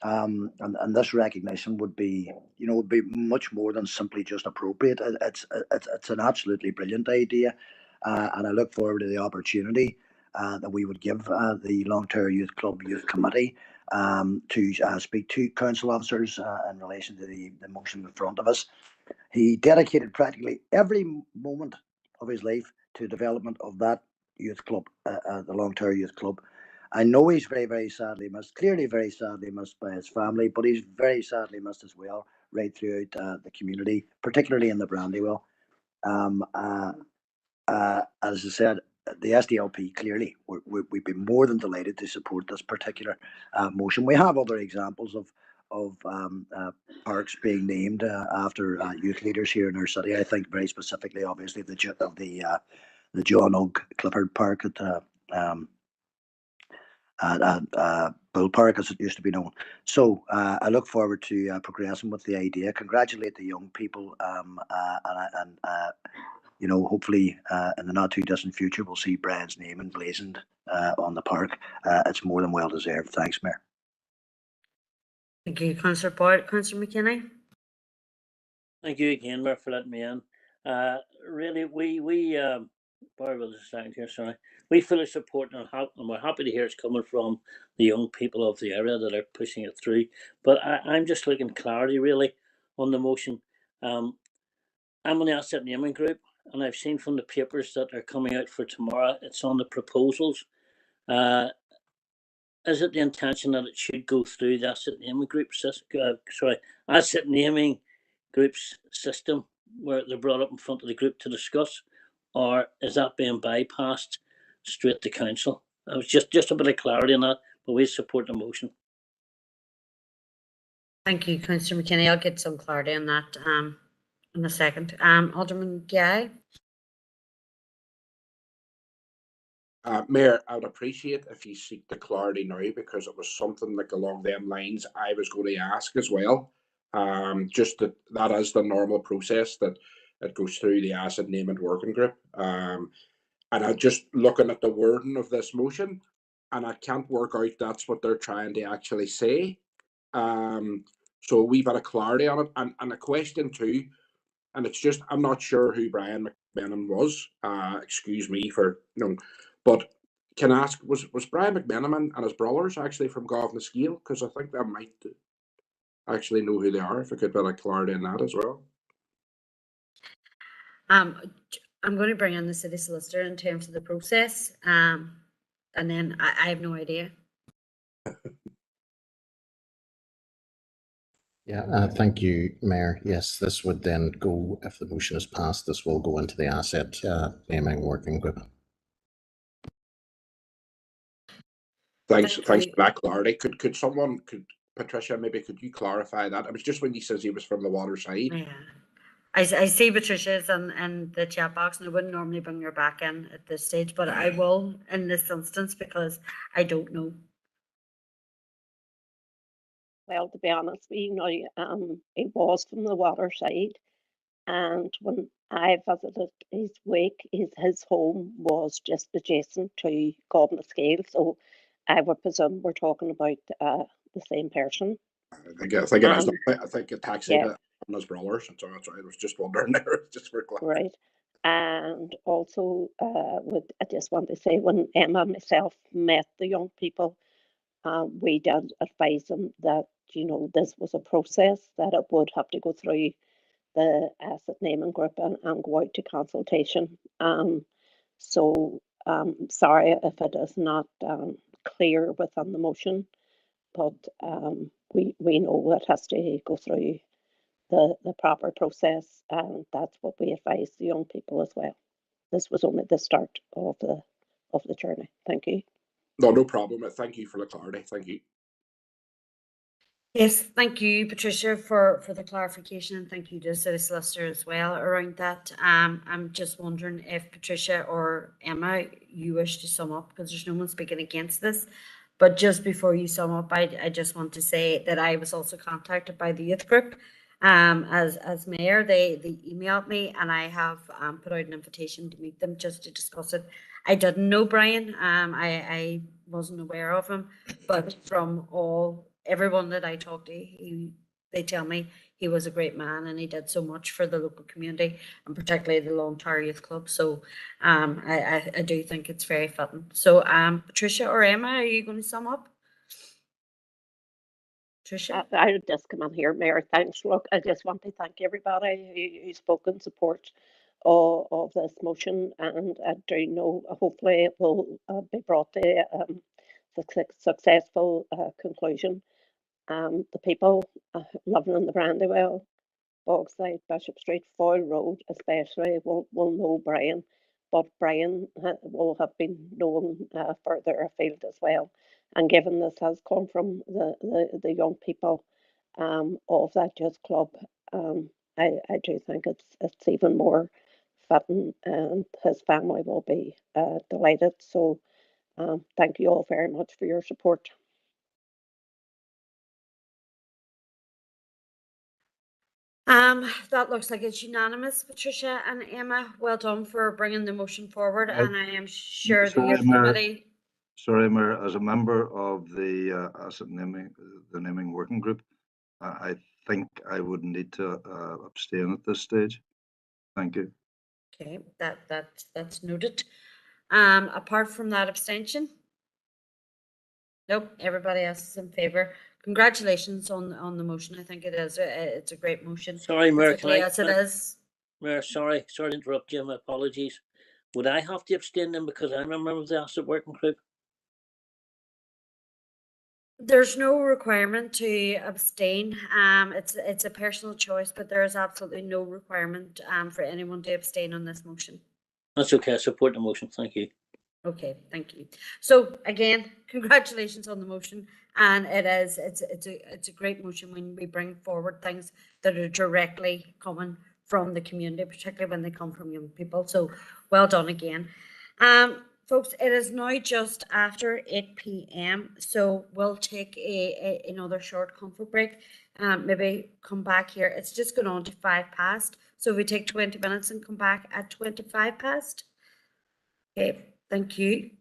And this recognition would be, would be much more than simply just appropriate. It's an absolutely brilliant idea, and I look forward to the opportunity that we would give the Long-Term Youth Club Youth Committee to speak to council officers in relation to the motion in front of us. He dedicated practically every moment of his life to development of that youth club, the Long-Term Youth Club. I know he's very, very sadly missed, clearly very sadly missed by his family, but he's very sadly missed as well right throughout the community, particularly in the Brandywell. As I said, the SDLP clearly, we'd be more than delighted to support this particular motion. We have other examples of parks being named after youth leaders here in our city. I think very specifically, obviously, the John Oak Clifford Park at Bull Park, as it used to be known. So I look forward to progressing with the idea. Congratulate the young people, and hopefully in the not too distant future we'll see Brian's name emblazoned on the park. It's more than well deserved. Thanks, Mayor. Thank you, Councillor Boyd. Councillor McKinney. Thank you again, Mayor, for letting me in. Really, we bear with us a second here, sorry. We fully support and we're happy to hear it's coming from the young people of the area that are pushing it through. But I'm just looking clarity really on the motion. I'm on the asset naming group, and I've seen from the papers that are coming out for tomorrow, it's on the proposals. Is it the intention that it should go through the asset naming group asset naming group's system, where they're brought up in front of the group to discuss, or is that being bypassed straight to council? I was just a bit of clarity on that, but we support the motion. Thank you, Councillor McKinney. I'll get some clarity on that in a second. Alderman Guy. Mayor, I would appreciate if you seek the clarity now, because it was something like along them lines I was going to ask as well. Just that is the normal process that it goes through the asset naming working group. And I'm just looking at the wording of this motion, and I can't work out that's what they're trying to actually say. So we've had a clarity on it, and a question too. And it's just, I'm not sure who Brian McMenamin was. Excuse me for but can I ask, was Brian McMenamin and his brothers actually from Scale? Because I think that might actually know who they are. If I could put a clarity in that as well. I'm going to bring in the city solicitor in terms of the process, and then I have no idea. Yeah, thank you, Mayor. Yes, this would then go, if the motion is passed, this will go into the asset naming working group. Thanks for that clarity. Could Patricia, maybe could you clarify that? It was just when he says he was from the water side. Yeah. I see Patricia's in the chat box, and I wouldn't normally bring her back in at this stage, but I will in this instance because I don't know. Well, to be honest with you now, he was from the water side, and when I visited his wake, his home was just adjacent to Scale, so I would presume we're talking about the same person. I think it is. I think a taxi on his brothers. So that's right. I was just wondering there, just for clarity. Right. And also, I just want to say, when Emma and myself met the young people, we did advise them that this was a process, that it would have to go through the asset naming group and go out to consultation. So sorry if it is not clear within the motion, but we know it has to go through the proper process, and that's what we advise the young people as well. This was only the start of the journey. Thank you. No problem. Thank you for the clarity. Thank you. Yes, thank you, Patricia, for the clarification, and thank you to the solicitor as well around that. I'm just wondering if Patricia or Emma, you wish to sum up, because there's no one speaking against this. But just before you sum up, I just want to say that I was also contacted by the youth group. As mayor, they emailed me, and I have put out an invitation to meet them just to discuss it. I didn't know Brian. I wasn't aware of him, but from everyone that I talked to, they tell me he was a great man and he did so much for the local community, and particularly the Long Tower Youth Club. So I do think it's very fitting. So Patricia or Emma, are you going to sum up? Patricia? I would just come in here, Mayor. Thanks. Look, I just want to thank everybody who spoke in support of this motion, and I do know hopefully it will be brought to a successful conclusion. The people living in the Brandywell, Bogside, Bishop Street, Foyle Road especially will know Brian, but Brian will have been known further afield as well. And given this has come from the young people of that youth club, I do think it's even more fitting, and his family will be delighted. So thank you all very much for your support. That looks like it's unanimous, Patricia and Emma. Well done for bringing the motion forward, and I am sure the youth committee. Sorry, Mayor, as a member of the asset naming working group, I think I would need to abstain at this stage. Thank you. Okay, that's noted. Apart from that abstention? Nope, everybody else is in favour. Congratulations on the motion. I think it is. It's a great motion. Sorry, Mayor, it's okay as it is. Mayor, sorry to interrupt you. My apologies. Would I have to abstain then because I'm a member of the asset working group? There's no requirement to abstain. It's a personal choice, but there is absolutely no requirement for anyone to abstain on this motion. That's okay. I support the motion. Thank you. Okay, thank you. So again, congratulations on the motion, and it's a great motion when we bring forward things that are directly coming from the community, particularly when they come from young people. So well done again. Folks, it is now just after 8 p.m. So we'll take another short comfort break. Maybe come back here. It's just going on to 5 past. So we take 20 minutes and come back at 25 past. Okay, thank you.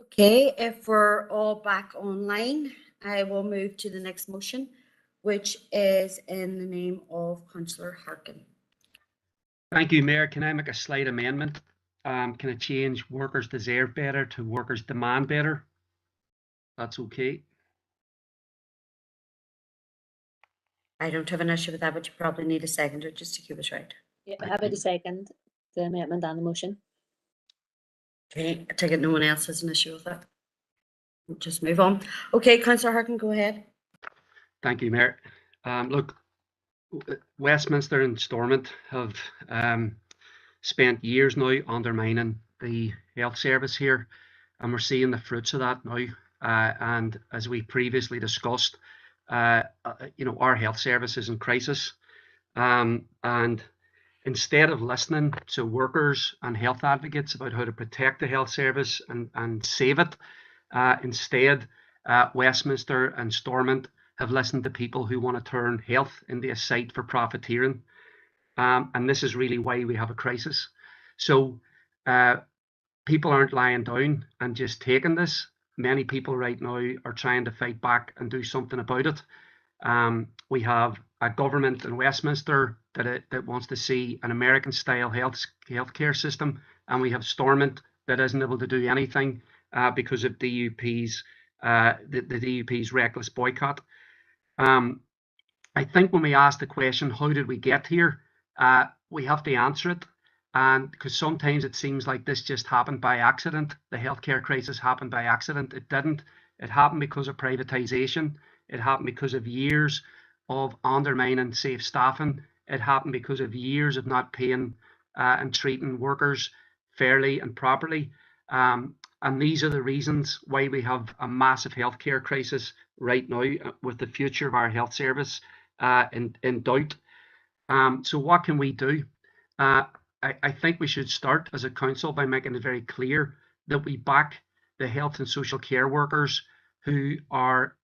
Okay, if we're all back online, I will move to the next motion, which is in the name of Councillor Harkin. Thank you, Mayor. Can I make a slight amendment? Can I change workers deserve better to workers demand better? That's okay. I don't have an issue with that, but you probably need a seconder just to keep us right. Yeah, happy to second the amendment and the motion. Okay, I take it no one else has an issue with that. We'll just move on. Okay, Councillor Harkin, go ahead. Thank you, Mayor. Look, Westminster and Stormont have spent years now undermining the health service here, and we're seeing the fruits of that now. And as we previously discussed, our health service is in crisis. And instead of listening to workers and health advocates about how to protect the health service and save it, instead, Westminster and Stormont have listened to people who want to turn health into a site for profiteering. And this is really why we have a crisis. So people aren't lying down and just taking this. Many people right now are trying to fight back and do something about it. We have a government in Westminster that wants to see an American-style healthcare system, and we have Stormont that isn't able to do anything because of the DUP's reckless boycott. I think when we ask the question, how did we get here? We have to answer it. And because sometimes it seems like this just happened by accident. The healthcare crisis happened by accident. It didn't. It happened because of privatization. It happened because of years of undermining safe staffing. It happened because of years of not paying and treating workers fairly and properly. And these are the reasons why we have a massive healthcare crisis right now with the future of our health service in doubt. So what can we do? I think we should start as a council by making it very clear that we back the health and social care workers who are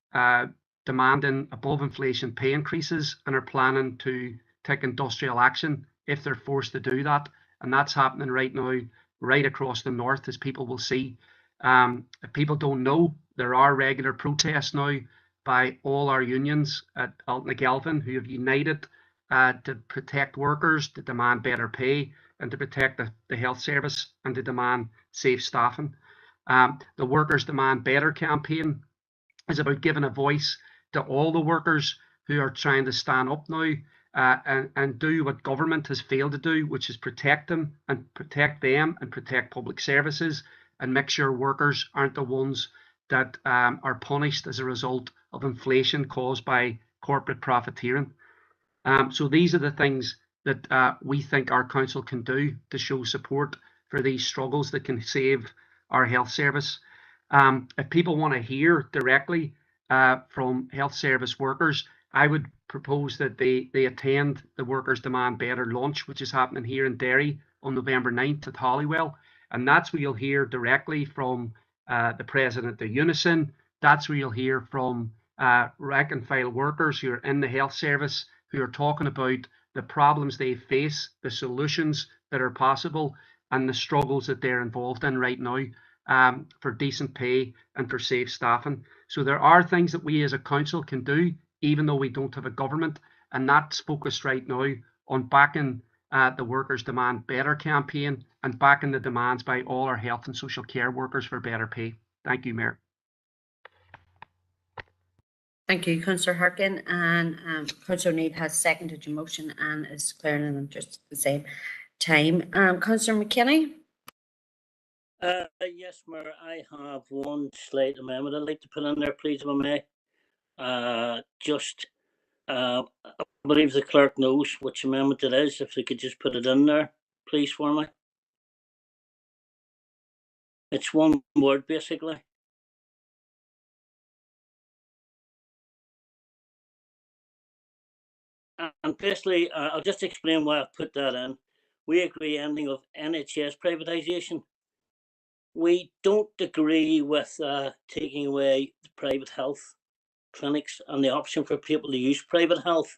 demanding above inflation pay increases and are planning to take industrial action if they're forced to do that. And that's happening right now, right across the north, as people will see. If people don't know, there are regular protests now by all our unions at Altnagelvin who have united to protect workers, to demand better pay, and to protect the health service, and to demand safe staffing. The Workers Demand Better campaign is about giving a voice to all the workers who are trying to stand up now and do what government has failed to do, which is protect them and protect public services, and make sure workers aren't the ones that are punished as a result of inflation caused by corporate profiteering. So these are the things that we think our council can do to show support for these struggles that can save our health service. If people want to hear directly from health service workers, I would propose that they attend the Workers Demand Better launch, which is happening here in Derry on November 9th at Hollywell. And that's where you'll hear directly from the president of Unison. That's where you'll hear from rank and file workers who are in the health service, who are talking about the problems they face, the solutions that are possible, and the struggles that they're involved in right now for decent pay and for safe staffing. So there are things that we as a council can do, even though we don't have a government, and that's focused right now on backing the Workers Demand Better campaign and backing the demands by all our health and social care workers for better pay. Thank you, Mayor. Thank you, Councillor Harkin, and Councillor Need has seconded your motion and is declaring them just at the same time. Councillor McKinney? Yes, Mayor, I have one slight amendment I'd like to put in there, please, if I may. I believe the clerk knows which amendment it is. If they could just put it in there, please, for me. It's one word, basically. And basically, I'll just explain why I've put that in. We agree ending of NHS privatisation. We don't agree with taking away the private health clinics and the option for people to use private health.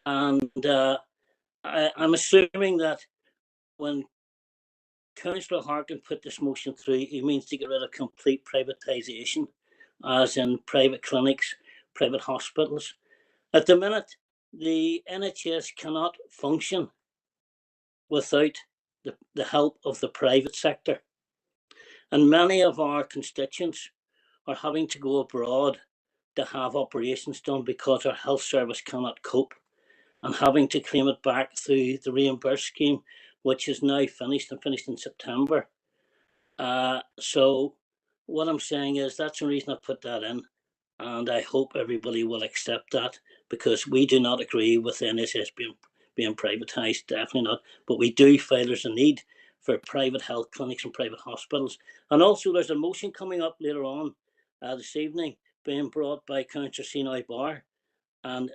And I'm assuming that when Councillor Harkin put this motion through, he means to get rid of complete privatisation, as in private clinics, private hospitals. At the minute, the NHS cannot function without the help of the private sector. And many of our constituents are having to go abroad to have operations done because our health service cannot cope, and having to claim it back through the reimburse scheme, which is now finished in September. So what I'm saying is that's the reason I put that in, and I hope everybody will accept that, because we do not agree with the NHS being privatised, definitely not. But we do feel there's a need for private health clinics and private hospitals. And also there's a motion coming up later on this evening being brought by Councillor Sinai Barr. And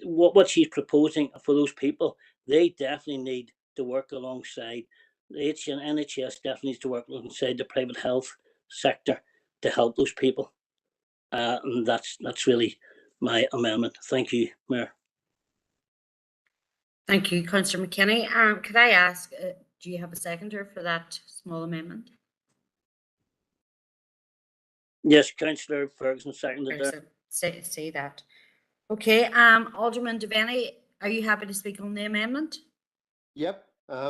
what she's proposing for those people, they definitely need to work alongside the NHS, definitely needs to work alongside the private health sector to help those people. And that's really my amendment. Thank you, Mayor. Thank you, Councillor McKinney. Could I ask, do you have a seconder for that small amendment? Yes, Councillor Ferguson seconded that. Say that. Okay, Alderman Devaney, are you happy to speak on the amendment? Yep,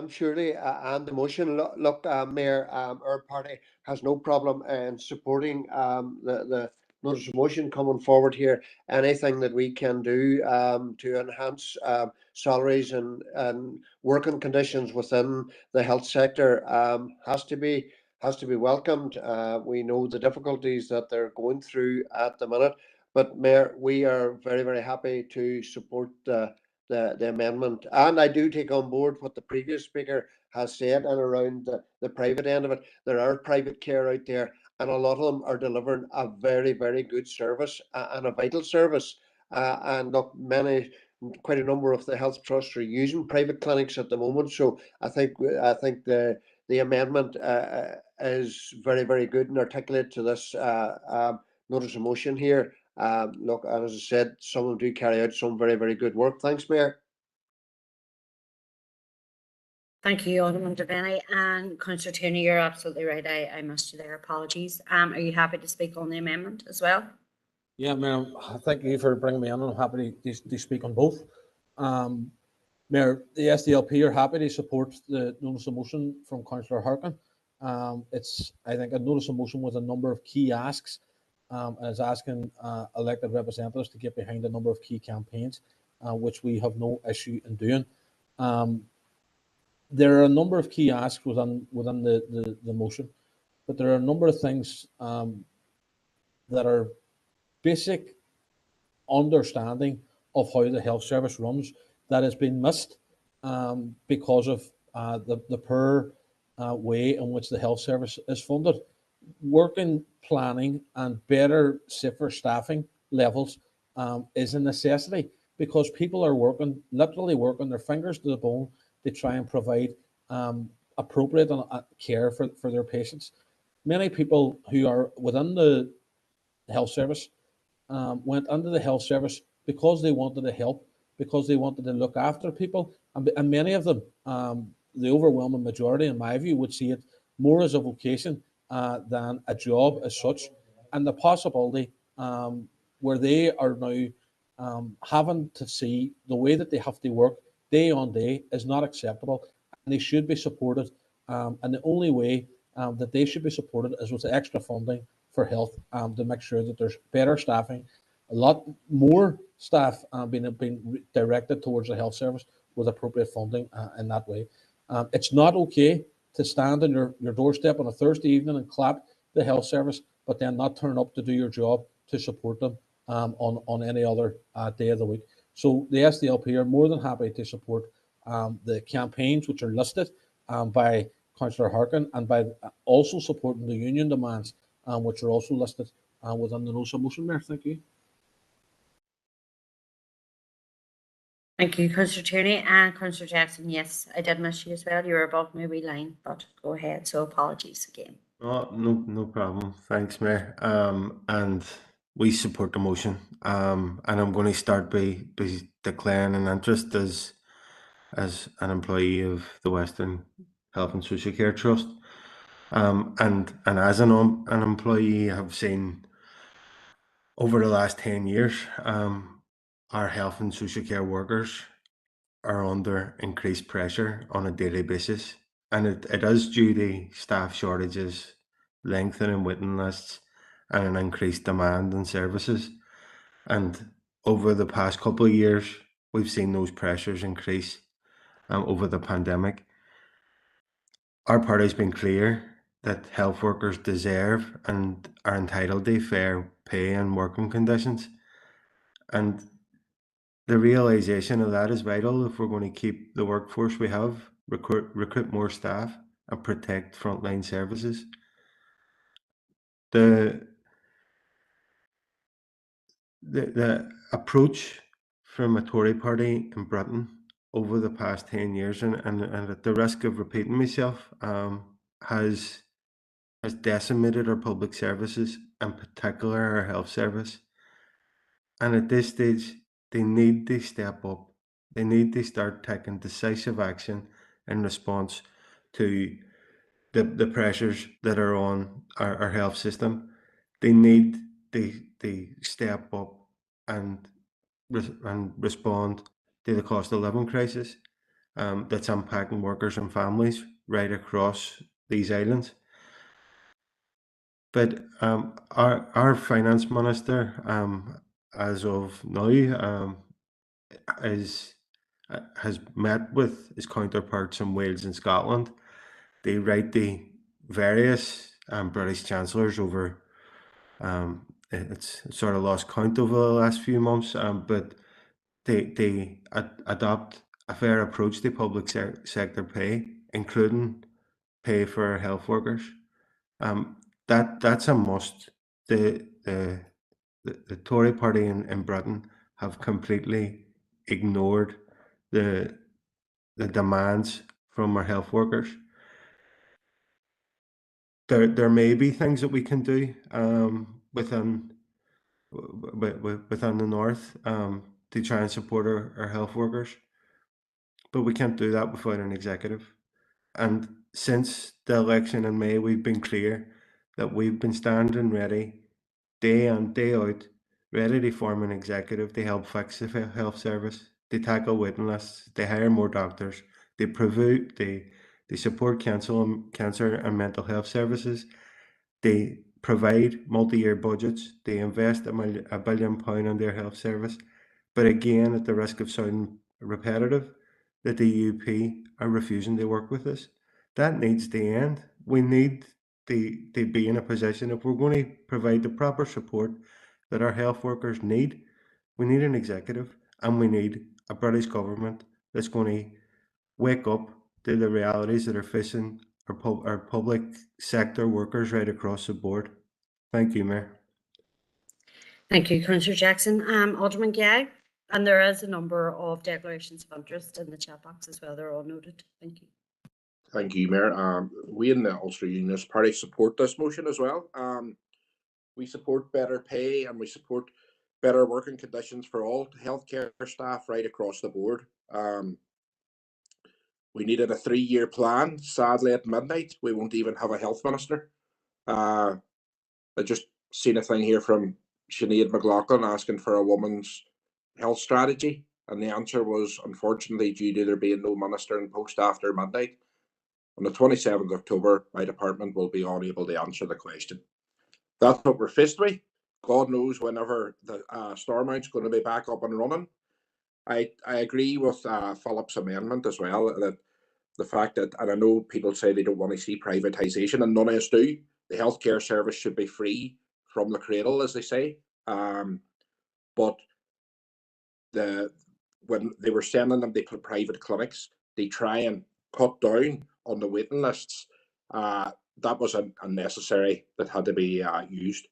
surely, and the motion, look, Mayor, our party has no problem in supporting the notice of motion coming forward here. Anything that we can do to enhance salaries and working conditions within the health sector has to be welcomed. We know the difficulties that they're going through at the minute, but Mayor, we are very, very happy to support the amendment. And I do take on board what the previous speaker has said and around the private end of it. There are private care out there, and a lot of them are delivering a very, very good service and a vital service. And look, quite a number of the health trusts are using private clinics at the moment. So I think the amendment is very, very good and articulate to this notice of motion here. Look, and as I said, some of them do carry out some very, very good work. Thanks, Mayor. Thank you, Alderman Devaney. And Councillor Tierney, you're absolutely right. I missed you there. Apologies. Are you happy to speak on the amendment as well? Yeah, Mayor, thank you for bringing me in. I'm happy to speak on both. Mayor, the SDLP are happy to support the notice of motion from Councillor Harkin. It's, I think, a notice of motion with a number of key asks, and is asking elected representatives to get behind a number of key campaigns, which we have no issue in doing. There are a number of key asks within the motion, but there are a number of things that are basic understanding of how the health service runs that has been missed because of the poor way in which the health service is funded. Working planning and better, safer staffing levels is a necessity, because people are literally working their fingers to the bone to try and provide appropriate care for their patients. Many people who are within the health service went into the health service because they wanted to help, because they wanted to look after people. And many of them, the overwhelming majority, in my view, would see it more as a vocation than a job as such. And the possibility where they are now having to see the way that they have to work day on day is not acceptable, and they should be supported. And the only way that they should be supported is with extra funding for health to make sure that there's better staffing, a lot more staff being directed towards the health service with appropriate funding in that way. It's not okay to stand on your doorstep on a Thursday evening and clap the health service, but then not turn up to do your job to support them on any other day of the week. So the SDLP are more than happy to support the campaigns which are listed by Councillor Harkin, and by also supporting the union demands which are also listed within the notice of motion, Mayor. Thank you. Thank you, Councillor Tierney. And Councillor Jackson, yes, I did miss you as well. You were above my wee line, but go ahead. So apologies again. Oh, no problem. Thanks, Mayor. And we support the motion. And I'm going to start by declaring an interest as an employee of the Western Health and Social Care Trust. And as an employee, I have seen over the last 10 years, our health and social care workers are under increased pressure on a daily basis. And it is due to staff shortages, lengthening waiting lists, and an increased demand on services. And over the past couple of years, we've seen those pressures increase over the pandemic. Our party's been clear that health workers deserve and are entitled to fair pay and working conditions. And the realisation of that is vital if we're going to keep the workforce we have, recruit more staff, and protect frontline services. The approach from a Tory party in Britain over the past 10 years, and at the risk of repeating myself, has decimated our public services, in particular our health service. And at this stage, they need to step up. They need to start taking decisive action in response to the pressures that are on our health system. They need to step up and respond to the cost of living crisis that's impacting workers and families right across these islands. But our finance minister, as of now, has met with his counterparts in Wales and Scotland. They write the various British chancellors over. It's sort of lost count over the last few months, but they adopt a fair approach to public sector pay, including pay for health workers. That's a must. The Tory party in Britain have completely ignored the demands from our health workers. There may be things that we can do within the north to try and support our health workers, but we can't do that without an executive. And since the election in May, we've been clear that we've been standing ready, day in, day out, ready to form an executive to help fix the health service, to tackle waiting lists, to hire more doctors, they support cancer and mental health services, they provide multi-year budgets, they invest £1 billion in their health service. But again, at the risk of sounding repetitive, the DUP are refusing to work with us. That needs to end. We need to be in a position, if we're going to provide the proper support that our health workers need, we need an executive, and we need a British government that's going to wake up to the realities that are facing our public sector workers right across the board. Thank you, Mayor. Thank you, Councillor Jackson. Alderman Gay, and there is a number of declarations of interest in the chat box as well. They're all noted. Thank you. Thank you, Mayor. We in the Ulster Unionist Party support this motion as well. We support better pay and we support better working conditions for all healthcare staff right across the board. We needed a 3-year plan. Sadly, at midnight, we won't even have a health minister. I just seen a thing here from Sinead McLaughlin asking for a woman's health strategy, and the answer was, unfortunately, due to there being no minister in post after midnight, on the 27th of October, my department will be unable to answer the question. That's what we're faced with. God knows whenever the Stormount's going to be back up and running. I agree with Philip's amendment as well, that the fact that, and I know people say they don't want to see privatisation, and none of us do. The healthcare service should be free from the cradle, as they say. But when they were sending them to private clinics, they try and cut down on the waiting lists. That was unnecessary. That had to be used.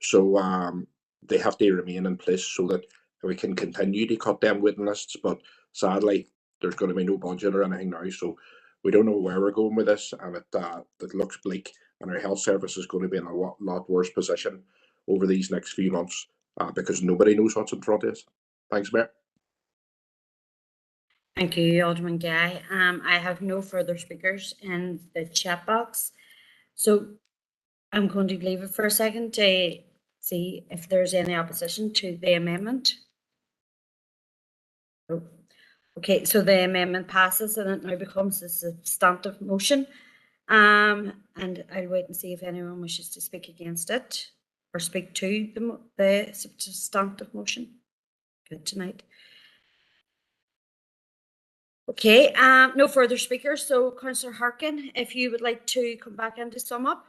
So they have to remain in place so that we can continue to cut them waiting lists. But sadly, there's going to be no budget or anything now, so we don't know where we're going with this, and it looks bleak, and our health service is going to be in a lot worse position over these next few months because nobody knows what's in front of us. Thanks, Mayor. Thank you, Alderman Guy. I have no further speakers in the chat box. So I'm going to leave it for a second to see if there's any opposition to the amendment. Oh. Okay, so the amendment passes and it now becomes a substantive motion. And I'll wait and see if anyone wishes to speak against it or speak to the substantive motion. Good tonight. Okay, no further speakers. So Councillor Harkin, if you would like to come back in to sum up.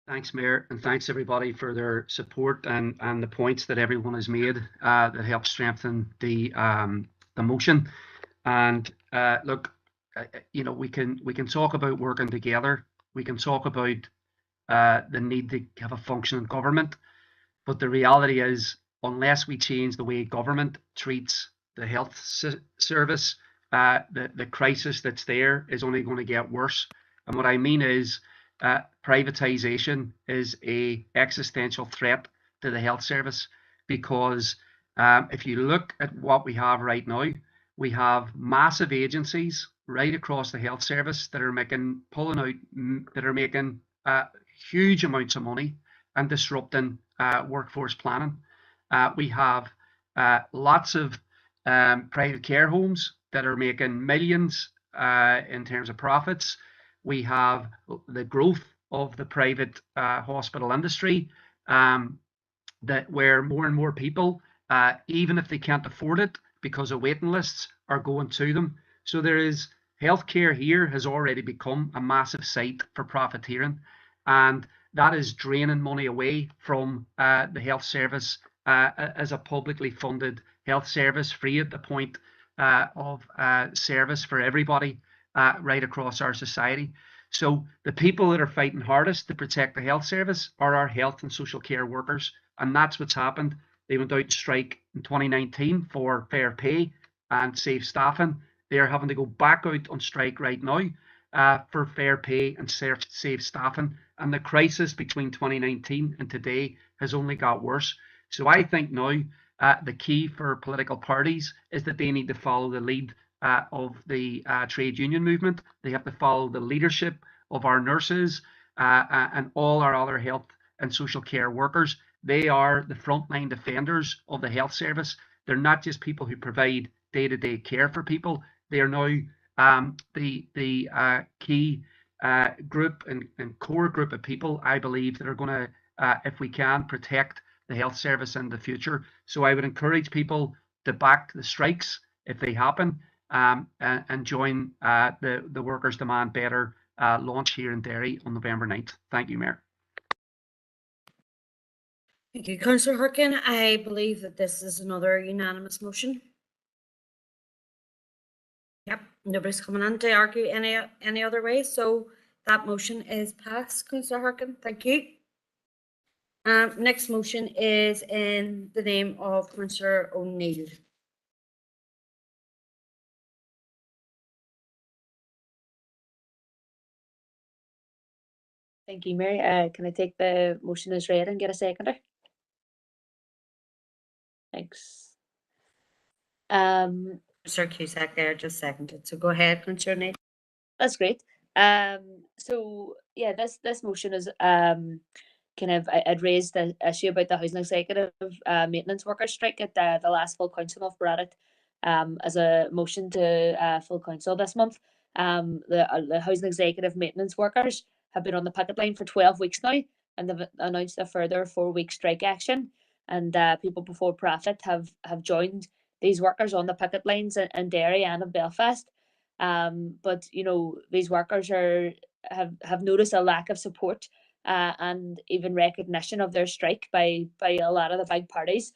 Thanks, Mayor, and thanks everybody for their support and the points that everyone has made that help strengthen the motion. And look, you know, we can talk about working together. We can talk about the need to have a functioning government, but the reality is, unless we change the way government treats the health service, the crisis that's there is only going to get worse. And what I mean is, privatisation is a existential threat to the health service, because if you look at what we have right now, we have massive agencies right across the health service that are making huge amounts of money and disrupting workforce planning. We have lots of private care homes that are making millions in terms of profits. We have the growth of the private hospital industry, that where more and more people, even if they can't afford it because of waiting lists, are going to them. So there is healthcare here has already become a massive site for profiteering, and that is draining money away from the health service as a publicly funded health service, free at the point of service for everybody right across our society. So the people that are fighting hardest to protect the health service are our health and social care workers, and that's what's happened. They went out to strike in 2019 for fair pay and safe staffing. They are having to go back out on strike right now for fair pay and safe staffing. And the crisis between 2019 and today has only got worse. So I think now the key for political parties is that they need to follow the lead of the trade union movement. They have to follow the leadership of our nurses and all our other health and social care workers. They are the frontline defenders of the health service. They're not just people who provide day-to-day care for people. They are now the key group and core group of people, I believe, that are going to, if we can, protect the health service in the future. So I would encourage people to back the strikes if they happen, and join the Workers Demand Better launch here in Derry on November 9th. Thank you, Mayor. Thank you, Councillor Harkin. I believe that this is another unanimous motion. Yep, nobody's coming in to argue any other way, so that motion is passed, Councillor Harkin. Thank you. Next motion is in the name of Councillor O'Neill. Thank you, Mary. Can I take the motion as read and get a seconder? Thanks. Councillor Cusack there just seconded. So go ahead, Councillor O'Neill. That's great. So yeah, this motion is kind of, I'd raised the issue about the housing executive maintenance workers strike at the last full council. I've brought it as a motion to full council this month. The housing executive maintenance workers have been on the picket line for 12 weeks now, and they've announced a further 4-week strike action. And People Before Profit have joined these workers on the picket lines in Derry and in Belfast. But you know, these workers have noticed a lack of support and even recognition of their strike by a lot of the big parties,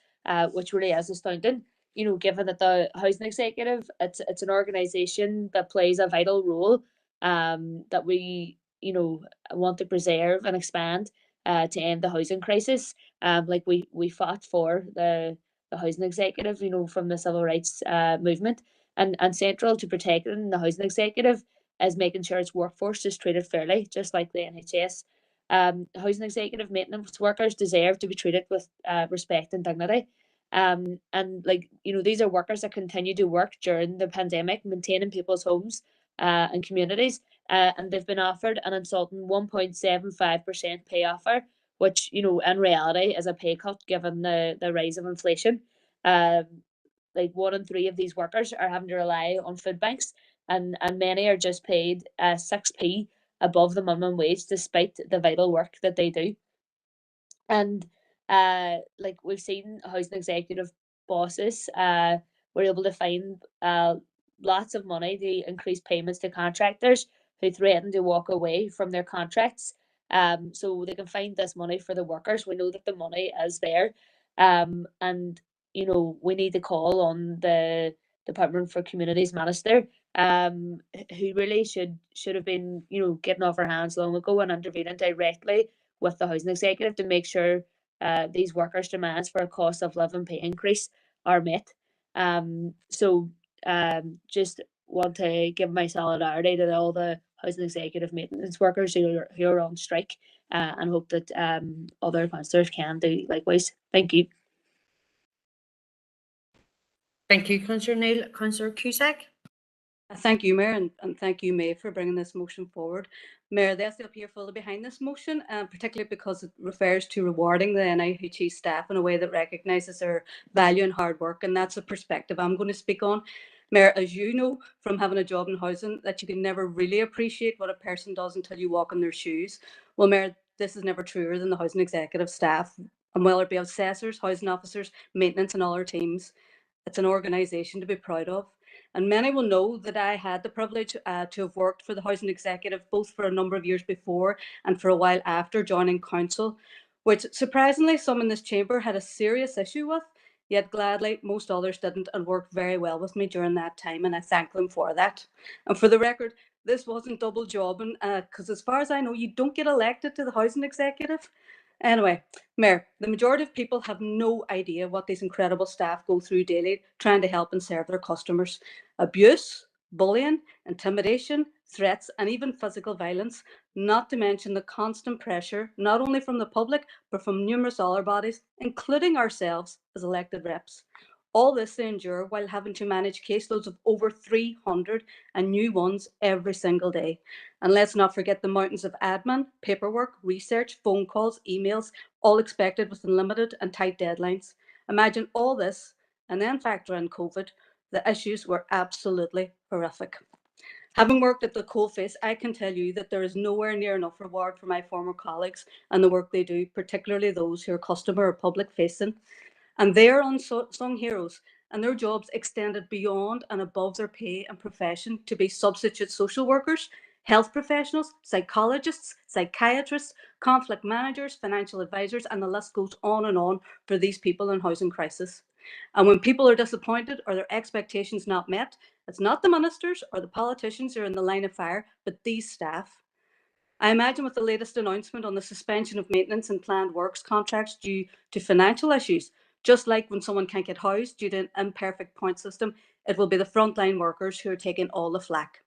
which really is astounding. You know, given that the housing executive, it's an organisation that plays a vital role that we, you know, want to preserve and expand to end the housing crisis. Like we fought for the housing executive, you know, from the civil rights movement, and central to protecting the housing executive is making sure its workforce is treated fairly, just like the NHS. Housing executive maintenance workers deserve to be treated with respect and dignity. And like, you know, these are workers that continue to work during the pandemic, maintaining people's homes and communities. And they've been offered an insulting 1.75% pay offer, which, you know, in reality is a pay cut given the rise of inflation. Like 1 in 3 of these workers are having to rely on food banks, and many are just paid 6p above the minimum wage despite the vital work that they do. And like we've seen housing executive bosses were able to find lots of money to increase payments to contractors who threaten to walk away from their contracts. So they can find this money for the workers. We know that the money is there. And you know, we need to call on the Department for Communities Minister, who really should have been, you know, getting off her hands long ago and intervening directly with the housing executive to make sure these workers' demands for a cost of living pay increase are met. Just want to give my solidarity to all the housing executive maintenance workers who are on strike, and hope that other councillors can do likewise. Thank you. Thank you, Councillor Neil. Councillor Cusack? Thank you, Mayor, and thank you, May, for bringing this motion forward. Mayor, the SDLP are fully behind this motion, particularly because it refers to rewarding the NIHE staff in a way that recognises their value and hard work, and that's a perspective I'm going to speak on. Mayor, as you know from having a job in housing, that you can never really appreciate what a person does until you walk in their shoes. Well, Mayor, this is never truer than the housing executive staff, and whether it be assessors, housing officers, maintenance and all our teams, it's an organisation to be proud of. And many will know that I had the privilege to have worked for the housing executive both for a number of years before and for a while after joining council, which surprisingly some in this chamber had a serious issue with, yet gladly most others didn't and worked very well with me during that time, and I thank them for that. And for the record, this wasn't double jobbing, because as far as I know, you don't get elected to the housing executive. Anyway, Mayor, the majority of people have no idea what these incredible staff go through daily trying to help and serve their customers. Abuse, bullying, intimidation, threats, and even physical violence, not to mention the constant pressure, not only from the public, but from numerous other bodies, including ourselves as elected reps. All this they endure while having to manage caseloads of over 300 and new ones every single day. And let's not forget the mountains of admin, paperwork, research, phone calls, emails, all expected within limited and tight deadlines. Imagine all this and then factor in COVID. The issues were absolutely horrific. Having worked at the coalface, I can tell you that there is nowhere near enough reward for my former colleagues and the work they do, particularly those who are customer or public facing. And they are unsung heroes, and their jobs extended beyond and above their pay and profession to be substitute social workers, health professionals, psychologists, psychiatrists, conflict managers, financial advisors, and the list goes on for these people in housing crisis. And when people are disappointed or their expectations not met, it's not the ministers or the politicians who are in the line of fire, but these staff. I imagine with the latest announcement on the suspension of maintenance and planned works contracts due to financial issues, just like when someone can't get housed due to an imperfect point system, it will be the frontline workers who are taking all the flack.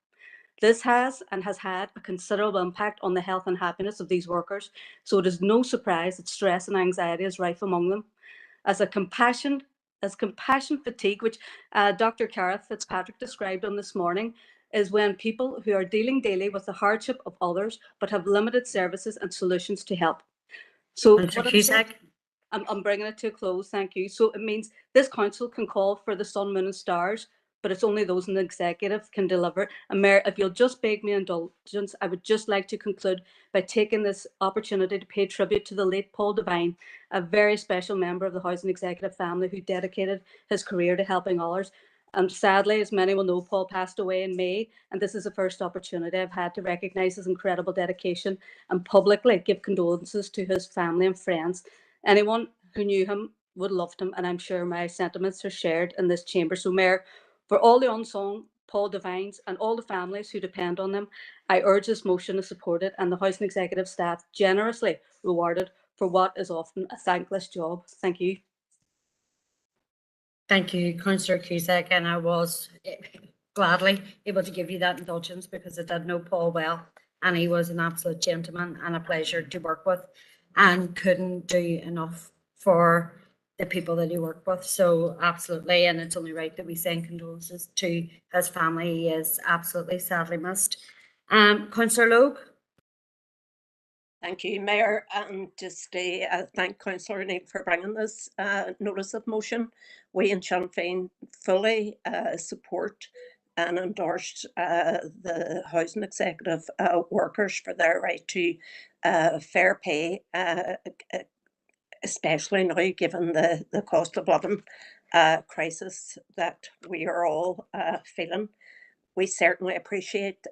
This has and has had a considerable impact on the health and happiness of these workers, so it is no surprise that stress and anxiety is rife among them. As compassion fatigue, which Dr. Gareth Fitzpatrick described on this morning, is when people who are dealing daily with the hardship of others but have limited services and solutions to help. So I'm bringing it to a close, thank you. So it means this council can call for the sun, moon and stars, but it's only those in the executive can deliver. And Mayor, if you'll just beg me indulgence, I would just like to conclude by taking this opportunity to pay tribute to the late Paul Devine, a very special member of the housing executive family who dedicated his career to helping others. And sadly, as many will know, Paul passed away in May, and this is the first opportunity I've had to recognise his incredible dedication and publicly give condolences to his family and friends. Anyone who knew him would have loved him, and I'm sure my sentiments are shared in this chamber. So, Mayor, for all the unsung Paul Devines and all the families who depend on them, I urge this motion to support it and the housing executive staff generously rewarded for what is often a thankless job. Thank you. Thank you, Councillor Cusack, and I was gladly able to give you that indulgence because I did know Paul well, and he was an absolute gentleman and a pleasure to work with, and couldn't do enough for the people that he worked with. So absolutely, and it's only right that we send condolences to his family. He is absolutely sadly missed. Councillor Logue. Thank you, Mayor, and just thank Councillor Neal for bringing this notice of motion. We in Sinn Féin fully support and endorse the housing executive workers for their right to fair pay, especially now given the cost of living crisis that we are all feeling. We certainly appreciate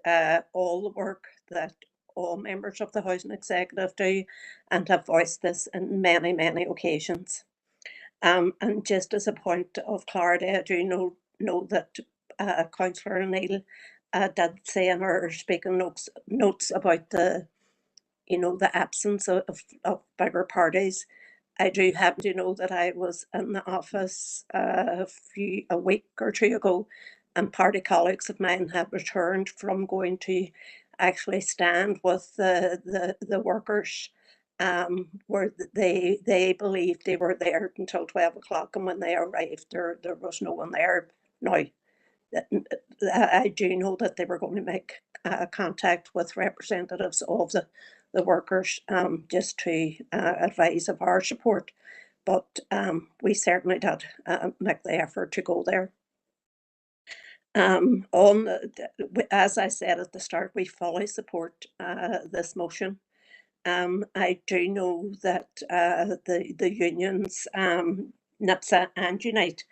all the work that all members of the Housing Executive do and have voiced this in many, many occasions. And just as a point of clarity, I do know that Councillor Neal did say in her speaking notes about the absence of bigger parties. I do happen to know that I was in the office a week or two ago, and party colleagues of mine had returned from going to actually stand with the workers, where they believed they were there until 12 o'clock, and when they arrived, there was no one there. Now, I do know that they were going to make contact with representatives of the workers just to advise of our support, but we certainly did make the effort to go there. As I said at the start, we fully support this motion. I do know that the unions, NIPSA and Unite,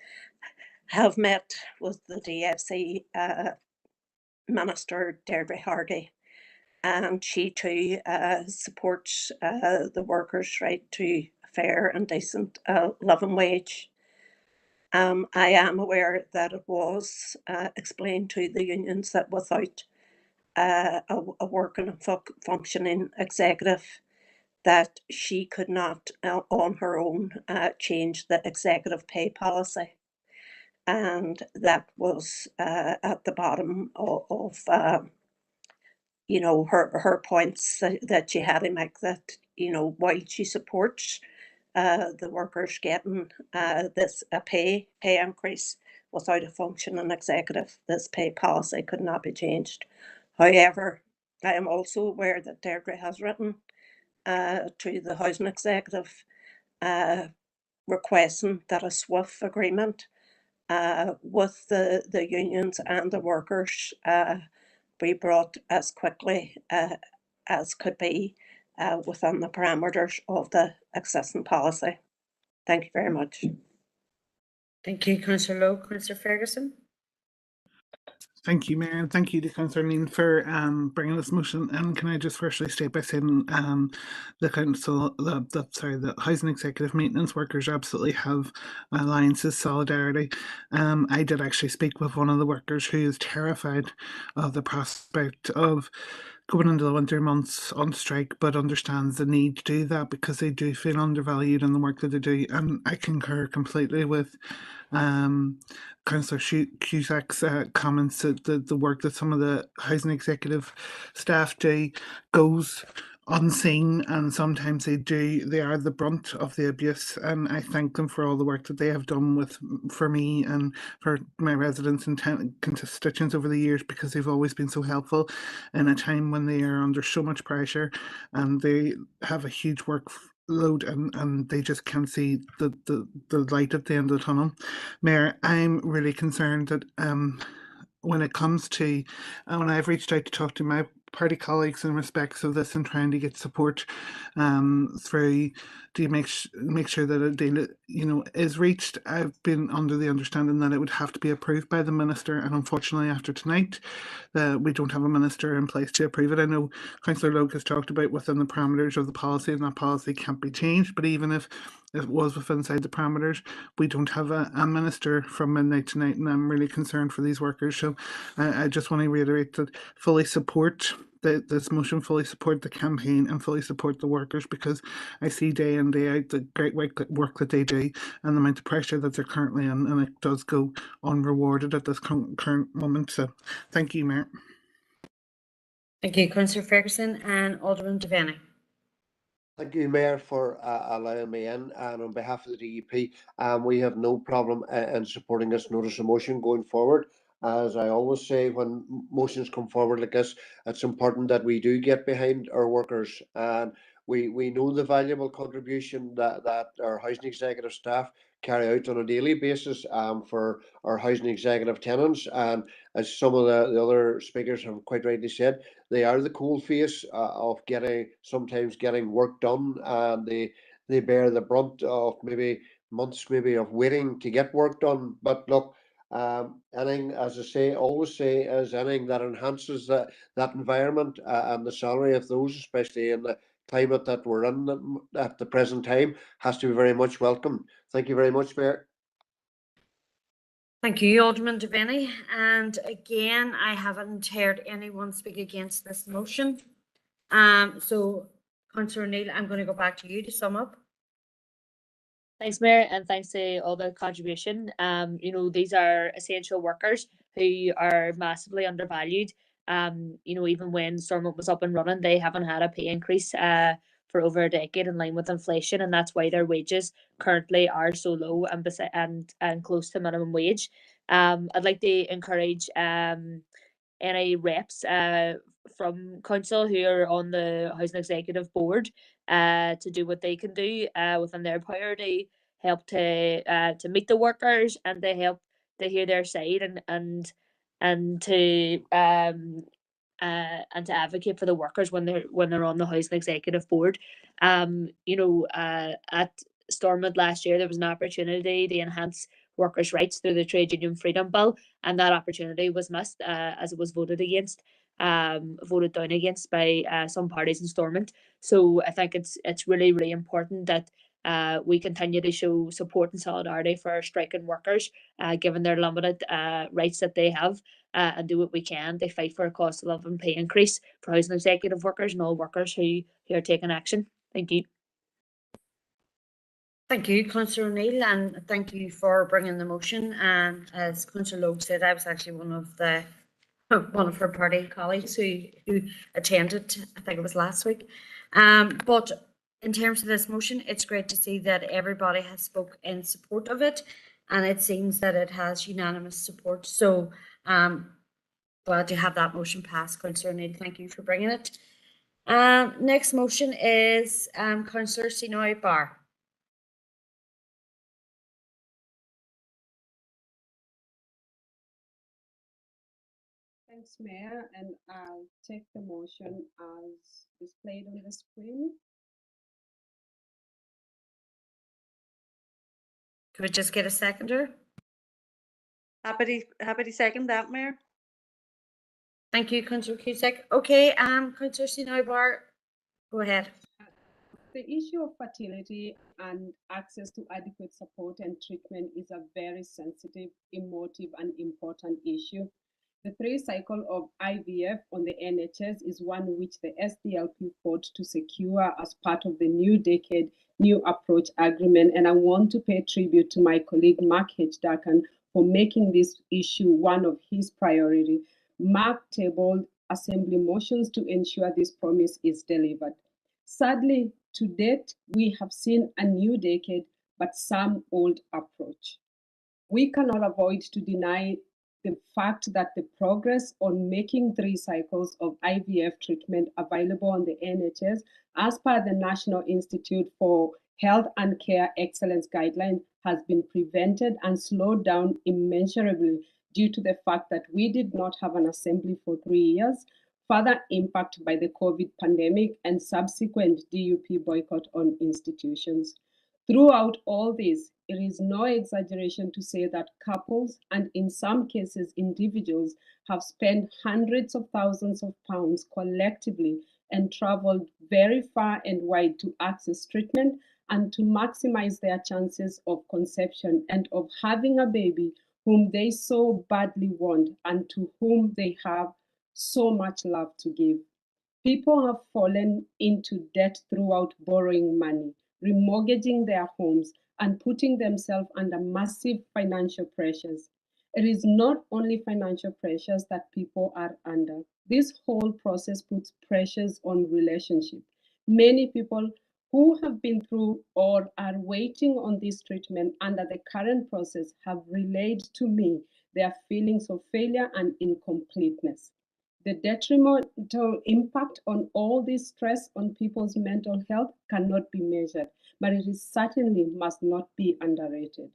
have met with the DFC Minister Deirdre Hardy, and she too supports the workers' right to a fair and decent living wage. I am aware that it was explained to the unions that without a working and functioning executive, that she could not on her own change the executive pay policy. And that was at the bottom of her points that she had to make, that while she supports the workers getting this pay increase, without a functioning executive, this pay policy could not be changed. However, I am also aware that Deirdre has written to the housing executive requesting that a swift agreement with the unions and the workers be brought as quickly as could be within the parameters of the existing policy. Thank you very much. Thank you, Councillor Lowe. Councillor Ferguson. Thank you, Mayor, and thank you to Councillor Neal for bringing this motion. And can I just firstly state by saying the housing executive maintenance workers absolutely have Alliance's solidarity. I did actually speak with one of the workers who is terrified of the prospect of going into the winter months on strike, but understands the need to do that because they do feel undervalued in the work that they do. And I concur completely with Councillor Cusack's comments that the work that some of the housing executive staff do goes unseen, and sometimes they are the brunt of the abuse, and I thank them for all the work that they have done for me and for my residents and constituents over the years, because they've always been so helpful in a time when they are under so much pressure and they have a huge workload and they just can't see the light at the end of the tunnel. Mayor, I'm really concerned that when it comes to when I've reached out to talk to my party colleagues in respects of this and trying to get support through to make sure that a deal is reached, I've been under the understanding that it would have to be approved by the minister, and unfortunately after tonight we don't have a minister in place to approve it. I know Councillor Logue has talked about within the parameters of the policy, and that policy can't be changed, but even if it was within inside the parameters, we don't have a minister from midnight tonight, and I'm really concerned for these workers. So I just want to reiterate that fully support this motion, fully support the campaign, and fully support the workers, because I see day in, day out the great work that they do and the amount of pressure that they're currently in, and it does go unrewarded at this current moment. So thank you, Mayor. Thank you, Councillor Ferguson. And Alderman Devaney. Thank you, Mayor, for allowing me in. And on behalf of the DEP, we have no problem in supporting this notice of motion going forward. As I always say, when motions come forward like this, it's important that we do get behind our workers. And we know the valuable contribution that our housing executive staff carry out on a daily basis for our housing executive tenants. And as some of the other speakers have quite rightly said, they are the coal face of sometimes getting work done, and they bear the brunt of maybe months maybe of waiting to get work done. But look, anything, as I say, always say, is anything that enhances that environment and the salary of those, especially in the climate that we're in at the present time, has to be very much welcome. Thank you very much, Mayor. Thank you, Alderman Devaney. And again, I haven't heard anyone speak against this motion. So, Councillor Neil, I'm going to go back to you to sum up. Thanks, Mayor, and thanks to all the contribution. These are essential workers who are massively undervalued. Even when Stormont was up and running, they haven't had a pay increase for over a decade in line with inflation, and that's why their wages currently are so low and close to minimum wage. I'd like to encourage any reps from council who are on the housing executive board to do what they can do within their power to help to meet the workers and to help to hear their side and to advocate for the workers when they're on the housing executive board. At Stormont last year, there was an opportunity to enhance workers' rights through the Trade Union Freedom Bill, and that opportunity was missed as it was voted down against by some parties in Stormont. So I think it's really, really important that we continue to show support and solidarity for our striking workers, given their limited rights that they have, and do what we can to fight for a cost of living pay increase for housing executive workers and all workers who are taking action. Thank you. Thank you, Councillor O'Neill, and thank you for bringing the motion. And as Councillor Logue said, I was actually one of her party colleagues who attended, I think it was last week. But in terms of this motion, it's great to see that everybody has spoke in support of it, and it seems that it has unanimous support. So glad to have that motion passed, Councillor O'Neill. Thank you for bringing it. Next motion is Councillor Sinoy Barr. Thanks, Mayor, and I'll take the motion as displayed on the screen. Could we just get a seconder? Happy to second that, Mayor. Thank you, Councillor Cusack. Okay, Councillor Sinoy Barr, go ahead. The issue of fertility and access to adequate support and treatment is a very sensitive, emotive, and important issue. The 3-cycle of IVF on the NHS is one which the SDLP fought to secure as part of the New Decade New Approach Agreement, and I want to pay tribute to my colleague Mark H. Duncan for making this issue one of his priority. Mark tabled Assembly motions to ensure this promise is delivered. Sadly, to date, we have seen a new decade, but some old approach. We cannot avoid to deny the fact that the progress on making 3 cycles of IVF treatment available on the NHS, as per the National Institute for Health and Care Excellence guideline, has been prevented and slowed down immeasurably due to the fact that we did not have an assembly for 3 years, further impact by the COVID pandemic and subsequent DUP boycott on institutions. Throughout all this, it is no exaggeration to say that couples, and in some cases individuals, have spent hundreds of thousands of pounds collectively and traveled very far and wide to access treatment and to maximize their chances of conception and of having a baby whom they so badly want and to whom they have so much love to give. People have fallen into debt throughout borrowing money, remortgaging their homes, and putting themselves under massive financial pressures. It is not only financial pressures that people are under. This whole process puts pressures on relationships. Many people who have been through or are waiting on this treatment under the current process have relayed to me their feelings of failure and incompleteness. The detrimental impact on all this stress on people's mental health cannot be measured, but it is certainly must not be underrated.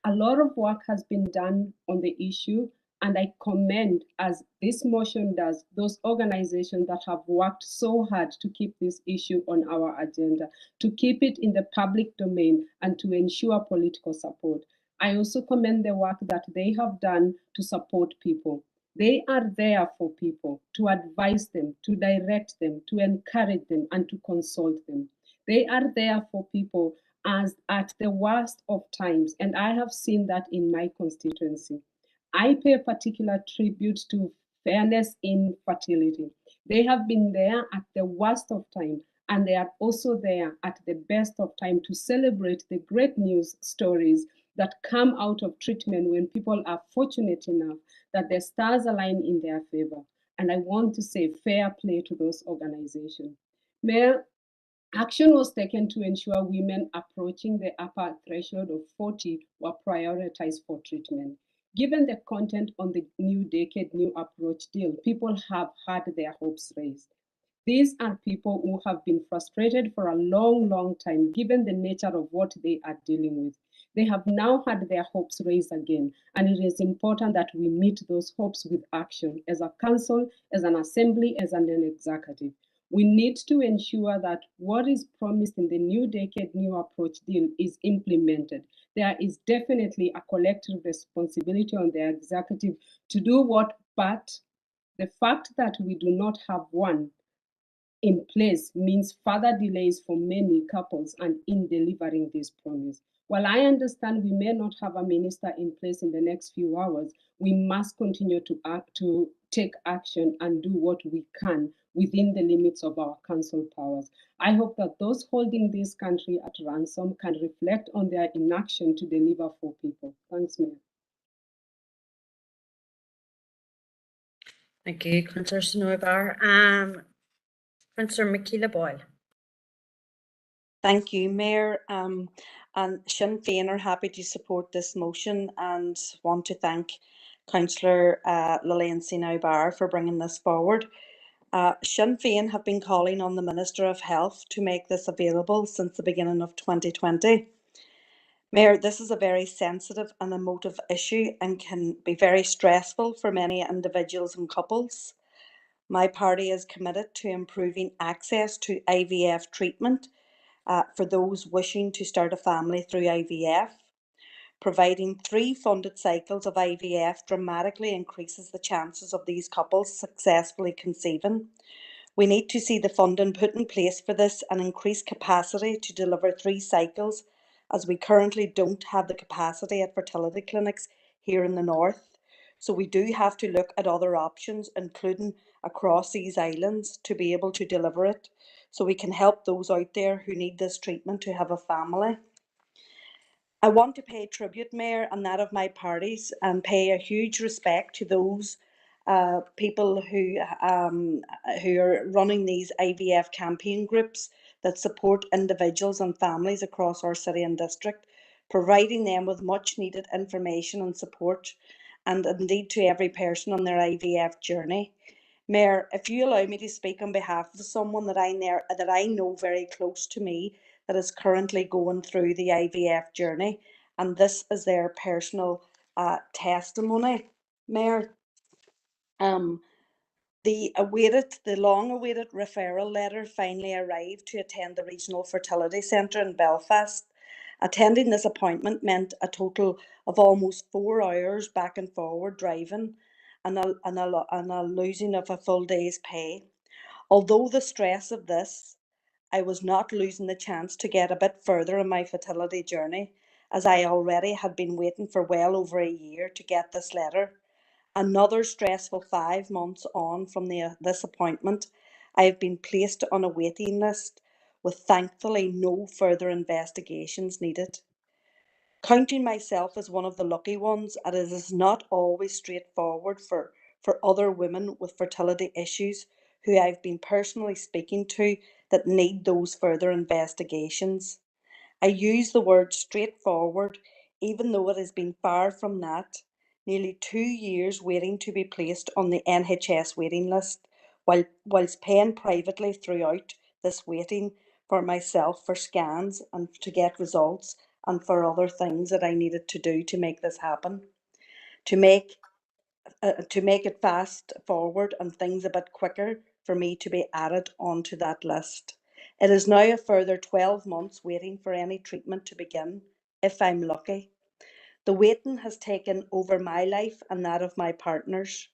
A lot of work has been done on the issue, and I commend, as this motion does, those organizations that have worked so hard to keep this issue on our agenda, to keep it in the public domain, and to ensure political support. I also commend the work that they have done to support people. They are there for people, to advise them, to direct them, to encourage them, and to consult them. They are there for people as at the worst of times, and I have seen that in my constituency. I pay particular tribute to Fairness in Fertility. They have been there at the worst of time, and they are also there at the best of time to celebrate the great news stories that come out of treatment when people are fortunate enough that the stars align in their favor. And I want to say fair play to those organizations. Mayor, action was taken to ensure women approaching the upper threshold of 40 were prioritized for treatment. Given the content on the New Decade New Approach deal, people have had their hopes raised. These are people who have been frustrated for a long, long time, given the nature of what they are dealing with. They have now had their hopes raised again, and it is important that we meet those hopes with action as a council, as an assembly, as an executive. We need to ensure that what is promised in the New Decade New Approach deal is implemented. There is definitely a collective responsibility on the executive to do what, but the fact that we do not have one in place means further delays for many couples and in delivering this promise. While I understand we may not have a minister in place in the next few hours, we must continue to act, to take action and do what we can within the limits of our council powers. I hope that those holding this country at ransom can reflect on their inaction to deliver for people. Thanks, Mayor. Thank you, Councillor Snowbar. Councillor Michaela Boyle. Thank you, Mayor. And Sinn Féin are happy to support this motion and want to thank Councillor Lillian Sinau for bringing this forward. Sinn Féin have been calling on the Minister of Health to make this available since the beginning of 2020. Mayor, this is a very sensitive and emotive issue and can be very stressful for many individuals and couples. My party is committed to improving access to IVF treatment for those wishing to start a family through IVF. Providing 3 funded cycles of IVF dramatically increases the chances of these couples successfully conceiving. We need to see the funding put in place for this and increase capacity to deliver 3 cycles, as we currently don't have the capacity at fertility clinics here in the north. So we do have to look at other options, including across these islands, to be able to deliver it, so we can help those out there who need this treatment to have a family. I want to pay tribute, Mayor, and that of my parties, and pay a huge respect to those people who are running these IVF campaign groups that support individuals and families across our city and district, providing them with much needed information and support, and indeed to every person on their IVF journey. Mayor, if you allow me to speak on behalf of someone that I know very close to me that is currently going through the IVF journey, and this is their personal testimony. Mayor, the long-awaited referral letter finally arrived to attend the Regional Fertility Centre in Belfast. Attending this appointment meant a total of almost 4 hours back and forward driving and a losing of a full day's pay. Although the stress of this, I was not losing the chance to get a bit further in my fertility journey, as I already had been waiting for well over a year to get this letter. Another stressful 5 months on from this appointment, I have been placed on a waiting list with thankfully no further investigations needed. Counting myself as one of the lucky ones, and it is not always straightforward for other women with fertility issues who I've been personally speaking to that need those further investigations. I use the word straightforward, even though it has been far from that. Nearly 2 years waiting to be placed on the NHS waiting list, whilst paying privately throughout this waiting for myself for scans and to get results and for other things that I needed to do to make this happen. To make it fast forward and things a bit quicker for me to be added onto that list. It is now a further 12 months waiting for any treatment to begin, if I'm lucky. The waiting has taken over my life and that of my partners.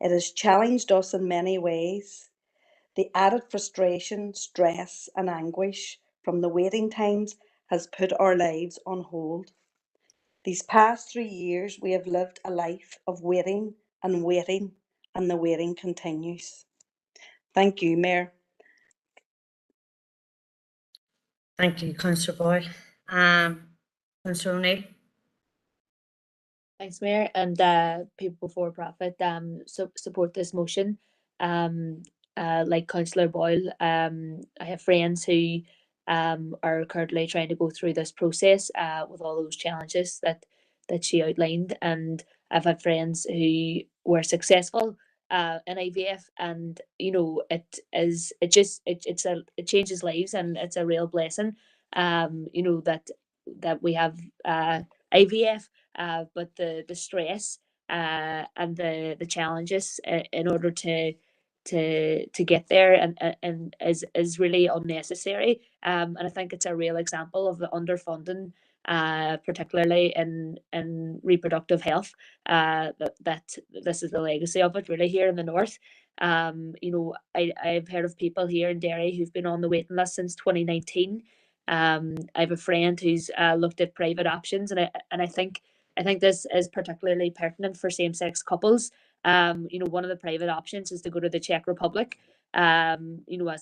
It has challenged us in many ways. The added frustration, stress and anguish from the waiting times has put our lives on hold. These past 3 years, we have lived a life of waiting, and the waiting continues. Thank you, Mayor. Thank you, Councillor Boyle. Councillor O'Neill. Thanks, Mayor, and People Before Profit support this motion. Like Councillor Boyle, I have friends who are currently trying to go through this process with all those challenges that she outlined, and I've had friends who were successful in IVF, and it changes lives, and it's a real blessing. That we have IVF. But the stress and the challenges in order to get there and is really unnecessary. And I think it's a real example of the underfunding, particularly in reproductive health. That this is the legacy of it really here in the north. I've heard of people here in Derry who've been on the waiting list since 2019. I have a friend who's looked at private options, and I think this is particularly pertinent for same-sex couples. One of the private options is to go to the Czech Republic. As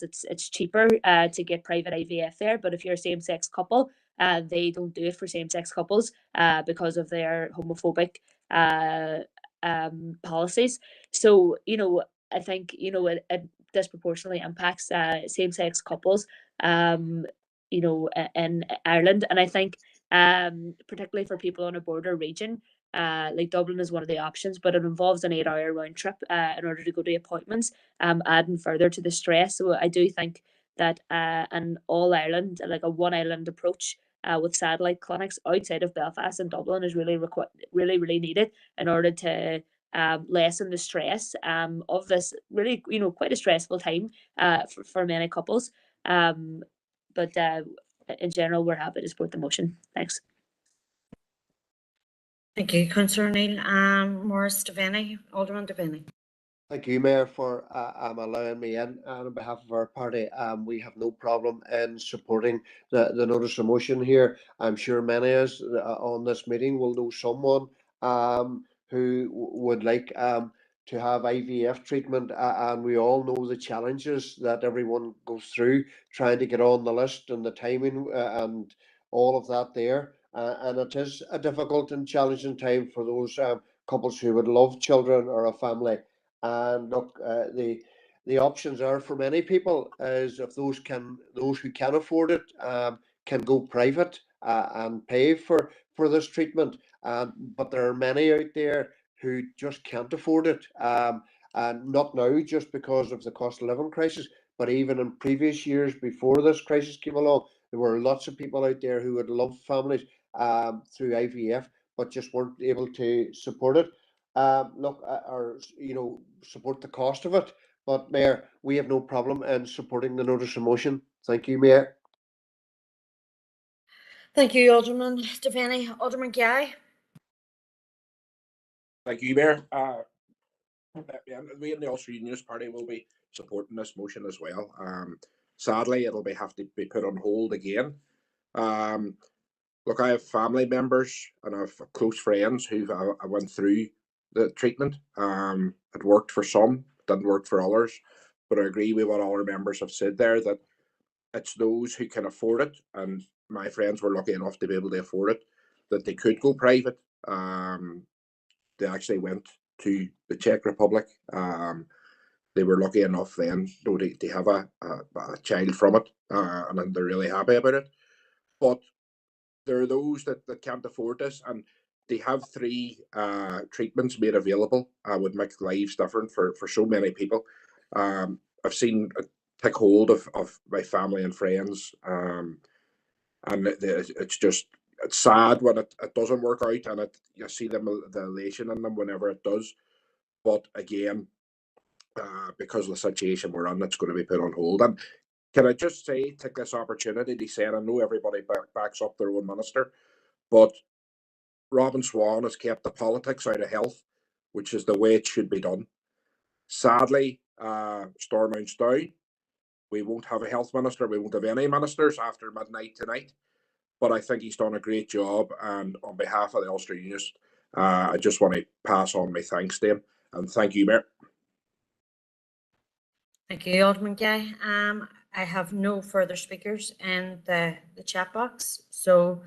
it's cheaper to get private IVF there. But if you're a same-sex couple, they don't do it for same-sex couples because of their homophobic policies. So I think it disproportionately impacts same-sex couples. In Ireland, and I think particularly for people on a border region, like Dublin is one of the options, but it involves an 8-hour round trip in order to go to appointments, adding further to the stress. So I do think that an all Ireland, like a one Ireland approach with satellite clinics outside of Belfast and Dublin is really needed in order to lessen the stress of this really quite a stressful time for many couples. But in general, we're happy to support the motion. Thanks. Thank you, Councillor O'Neill. Maurice Devaney, Alderman Devaney. Thank you, Mayor, for allowing me in. And on behalf of our party, we have no problem in supporting the notice of motion here. I'm sure many of us on this meeting will know someone who would like to have IVF treatment, and we all know the challenges that everyone goes through trying to get on the list and the timing and all of that there. And it is a difficult and challenging time for those couples who would love children or a family. And look, the options are for many people is if those who can afford it can go private and pay for this treatment. But there are many out there who just can't afford it, and not now just because of the cost of living crisis, but even in previous years before this crisis came along, there were lots of people out there who would love families through IVF, but just weren't able to support it. Support the cost of it. But Mayor, we have no problem in supporting the notice of motion. Thank you, Mayor. Thank you, Alderman Devaney. Alderman Guy. Thank you, Mayor. We in the Ulster Unionist Party will be supporting this motion as well. Sadly, it'll have to be put on hold again. Look, I have family members and I have close friends who I went through the treatment. It worked for some, didn't work for others. But I agree with what all our members have said there, that it's those who can afford it, and my friends were lucky enough to be able to afford it, that they could go private. They actually went to the Czech Republic. they were lucky enough then to have a child from it, and they're really happy about it. But there are those that can't afford this, and they have 3 treatments made available would make lives different for so many people. I've seen it take hold of my family and friends, and it's sad when it doesn't work out, and you see the elation in them whenever it does. But again, because of the situation we're in, it's going to be put on hold. And can I just take this opportunity to say, and I know everybody backs up their own minister, but Robin Swan has kept the politics out of health, which is the way it should be done. Sadly, Stormont's down. We won't have a health minister. We won't have any ministers after midnight tonight. But I think he's done a great job. And on behalf of the Ulster Unionists, I just want to pass on my thanks to him. And thank you, Mayor. Thank you, Alderman Guy. I have no further speakers in the chat box. So,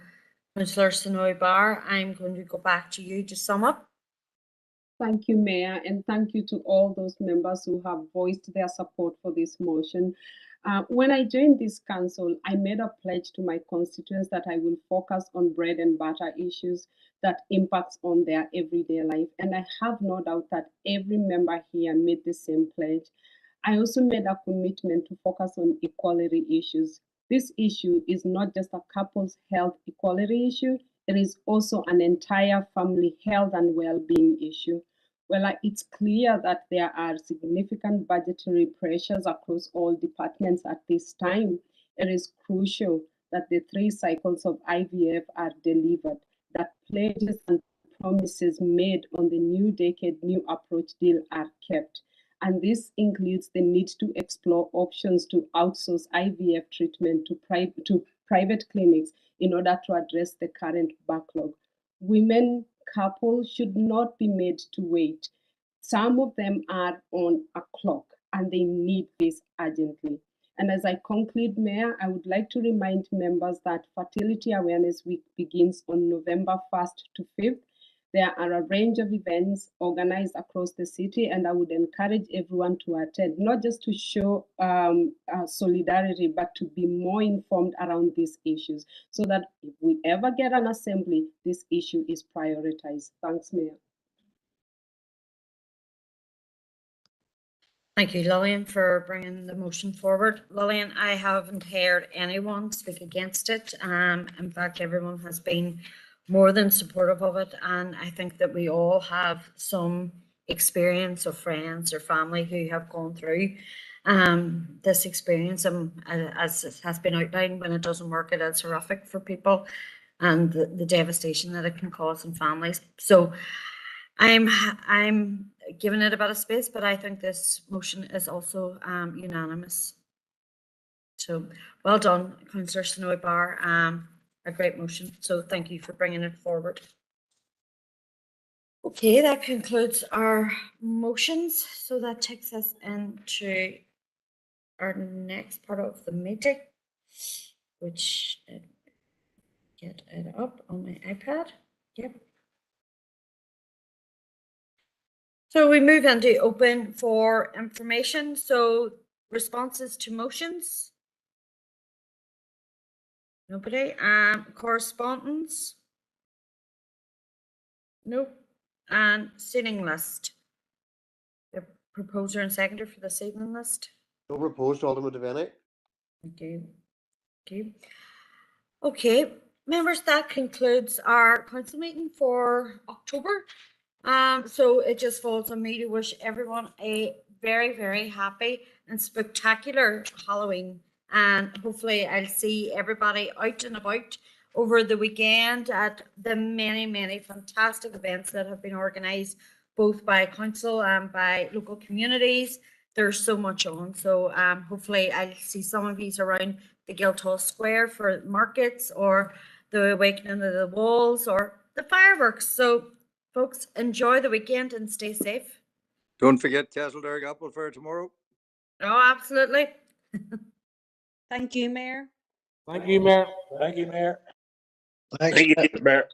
Councillor Sonoy Barr, I'm going to go back to you to sum up. Thank you, Mayor, and thank you to all those members who have voiced their support for this motion. When I joined this council, I made a pledge to my constituents that I will focus on bread and butter issues that impacts on their everyday life. And I have no doubt that every member here made the same pledge. I also made a commitment to focus on equality issues. This issue is not just a couple's health equality issue, it is also an entire family health and well-being issue. Well, it's clear that there are significant budgetary pressures across all departments at this time. It is crucial that the 3 cycles of IVF are delivered, that pledges and promises made on the New Decade New Approach deal are kept. And this includes the need to explore options to outsource IVF treatment to private clinics in order to address the current backlog. Women couples should not be made to wait. Some of them are on a clock and they need this urgently. And as I conclude, Mayor, I would like to remind members that Fertility Awareness Week begins on November 1st to 5th. There are a range of events organized across the city, and I would encourage everyone to attend, not just to show solidarity, but to be more informed around these issues, so that if we ever get an assembly, this issue is prioritized. Thanks, Mayor. Thank you, Lillian, for bringing the motion forward. Lillian, I haven't heard anyone speak against it. In fact, everyone has been more than supportive of it, and I think that we all have some experience of friends or family who have gone through this experience, as it has been outlined, when it doesn't work, it is horrific for people and the devastation that it can cause in families. So I'm giving it a bit of space, but I think this motion is also unanimous. So well done, Councillor Sonoy Barr. A great motion. So thank you for bringing it forward. Okay, that concludes our motions. So that takes us into our next part of the meeting, which get it up on my iPad. Yep. So we move into open for information. So responses to motions. Nobody. Correspondence. Nope. And sitting list. The proposer and seconder for the sitting list. No proposed, Alderman Devaney. Okay. Okay. Okay, members, that concludes our council meeting for October. So it just falls on me to wish everyone a very, very happy and spectacular Halloween. And hopefully I'll see everybody out and about over the weekend at the many, many fantastic events that have been organised both by council and by local communities. There's so much on. So hopefully I'll see some of you around the Guildhall Square for markets or the awakening of the walls or the fireworks. So folks, enjoy the weekend and stay safe. Don't forget Castleberg Apple Fair tomorrow. Oh, absolutely. Thank you, Mayor. Thank you, Mayor. Thank you, Mayor. Thank you, Mayor.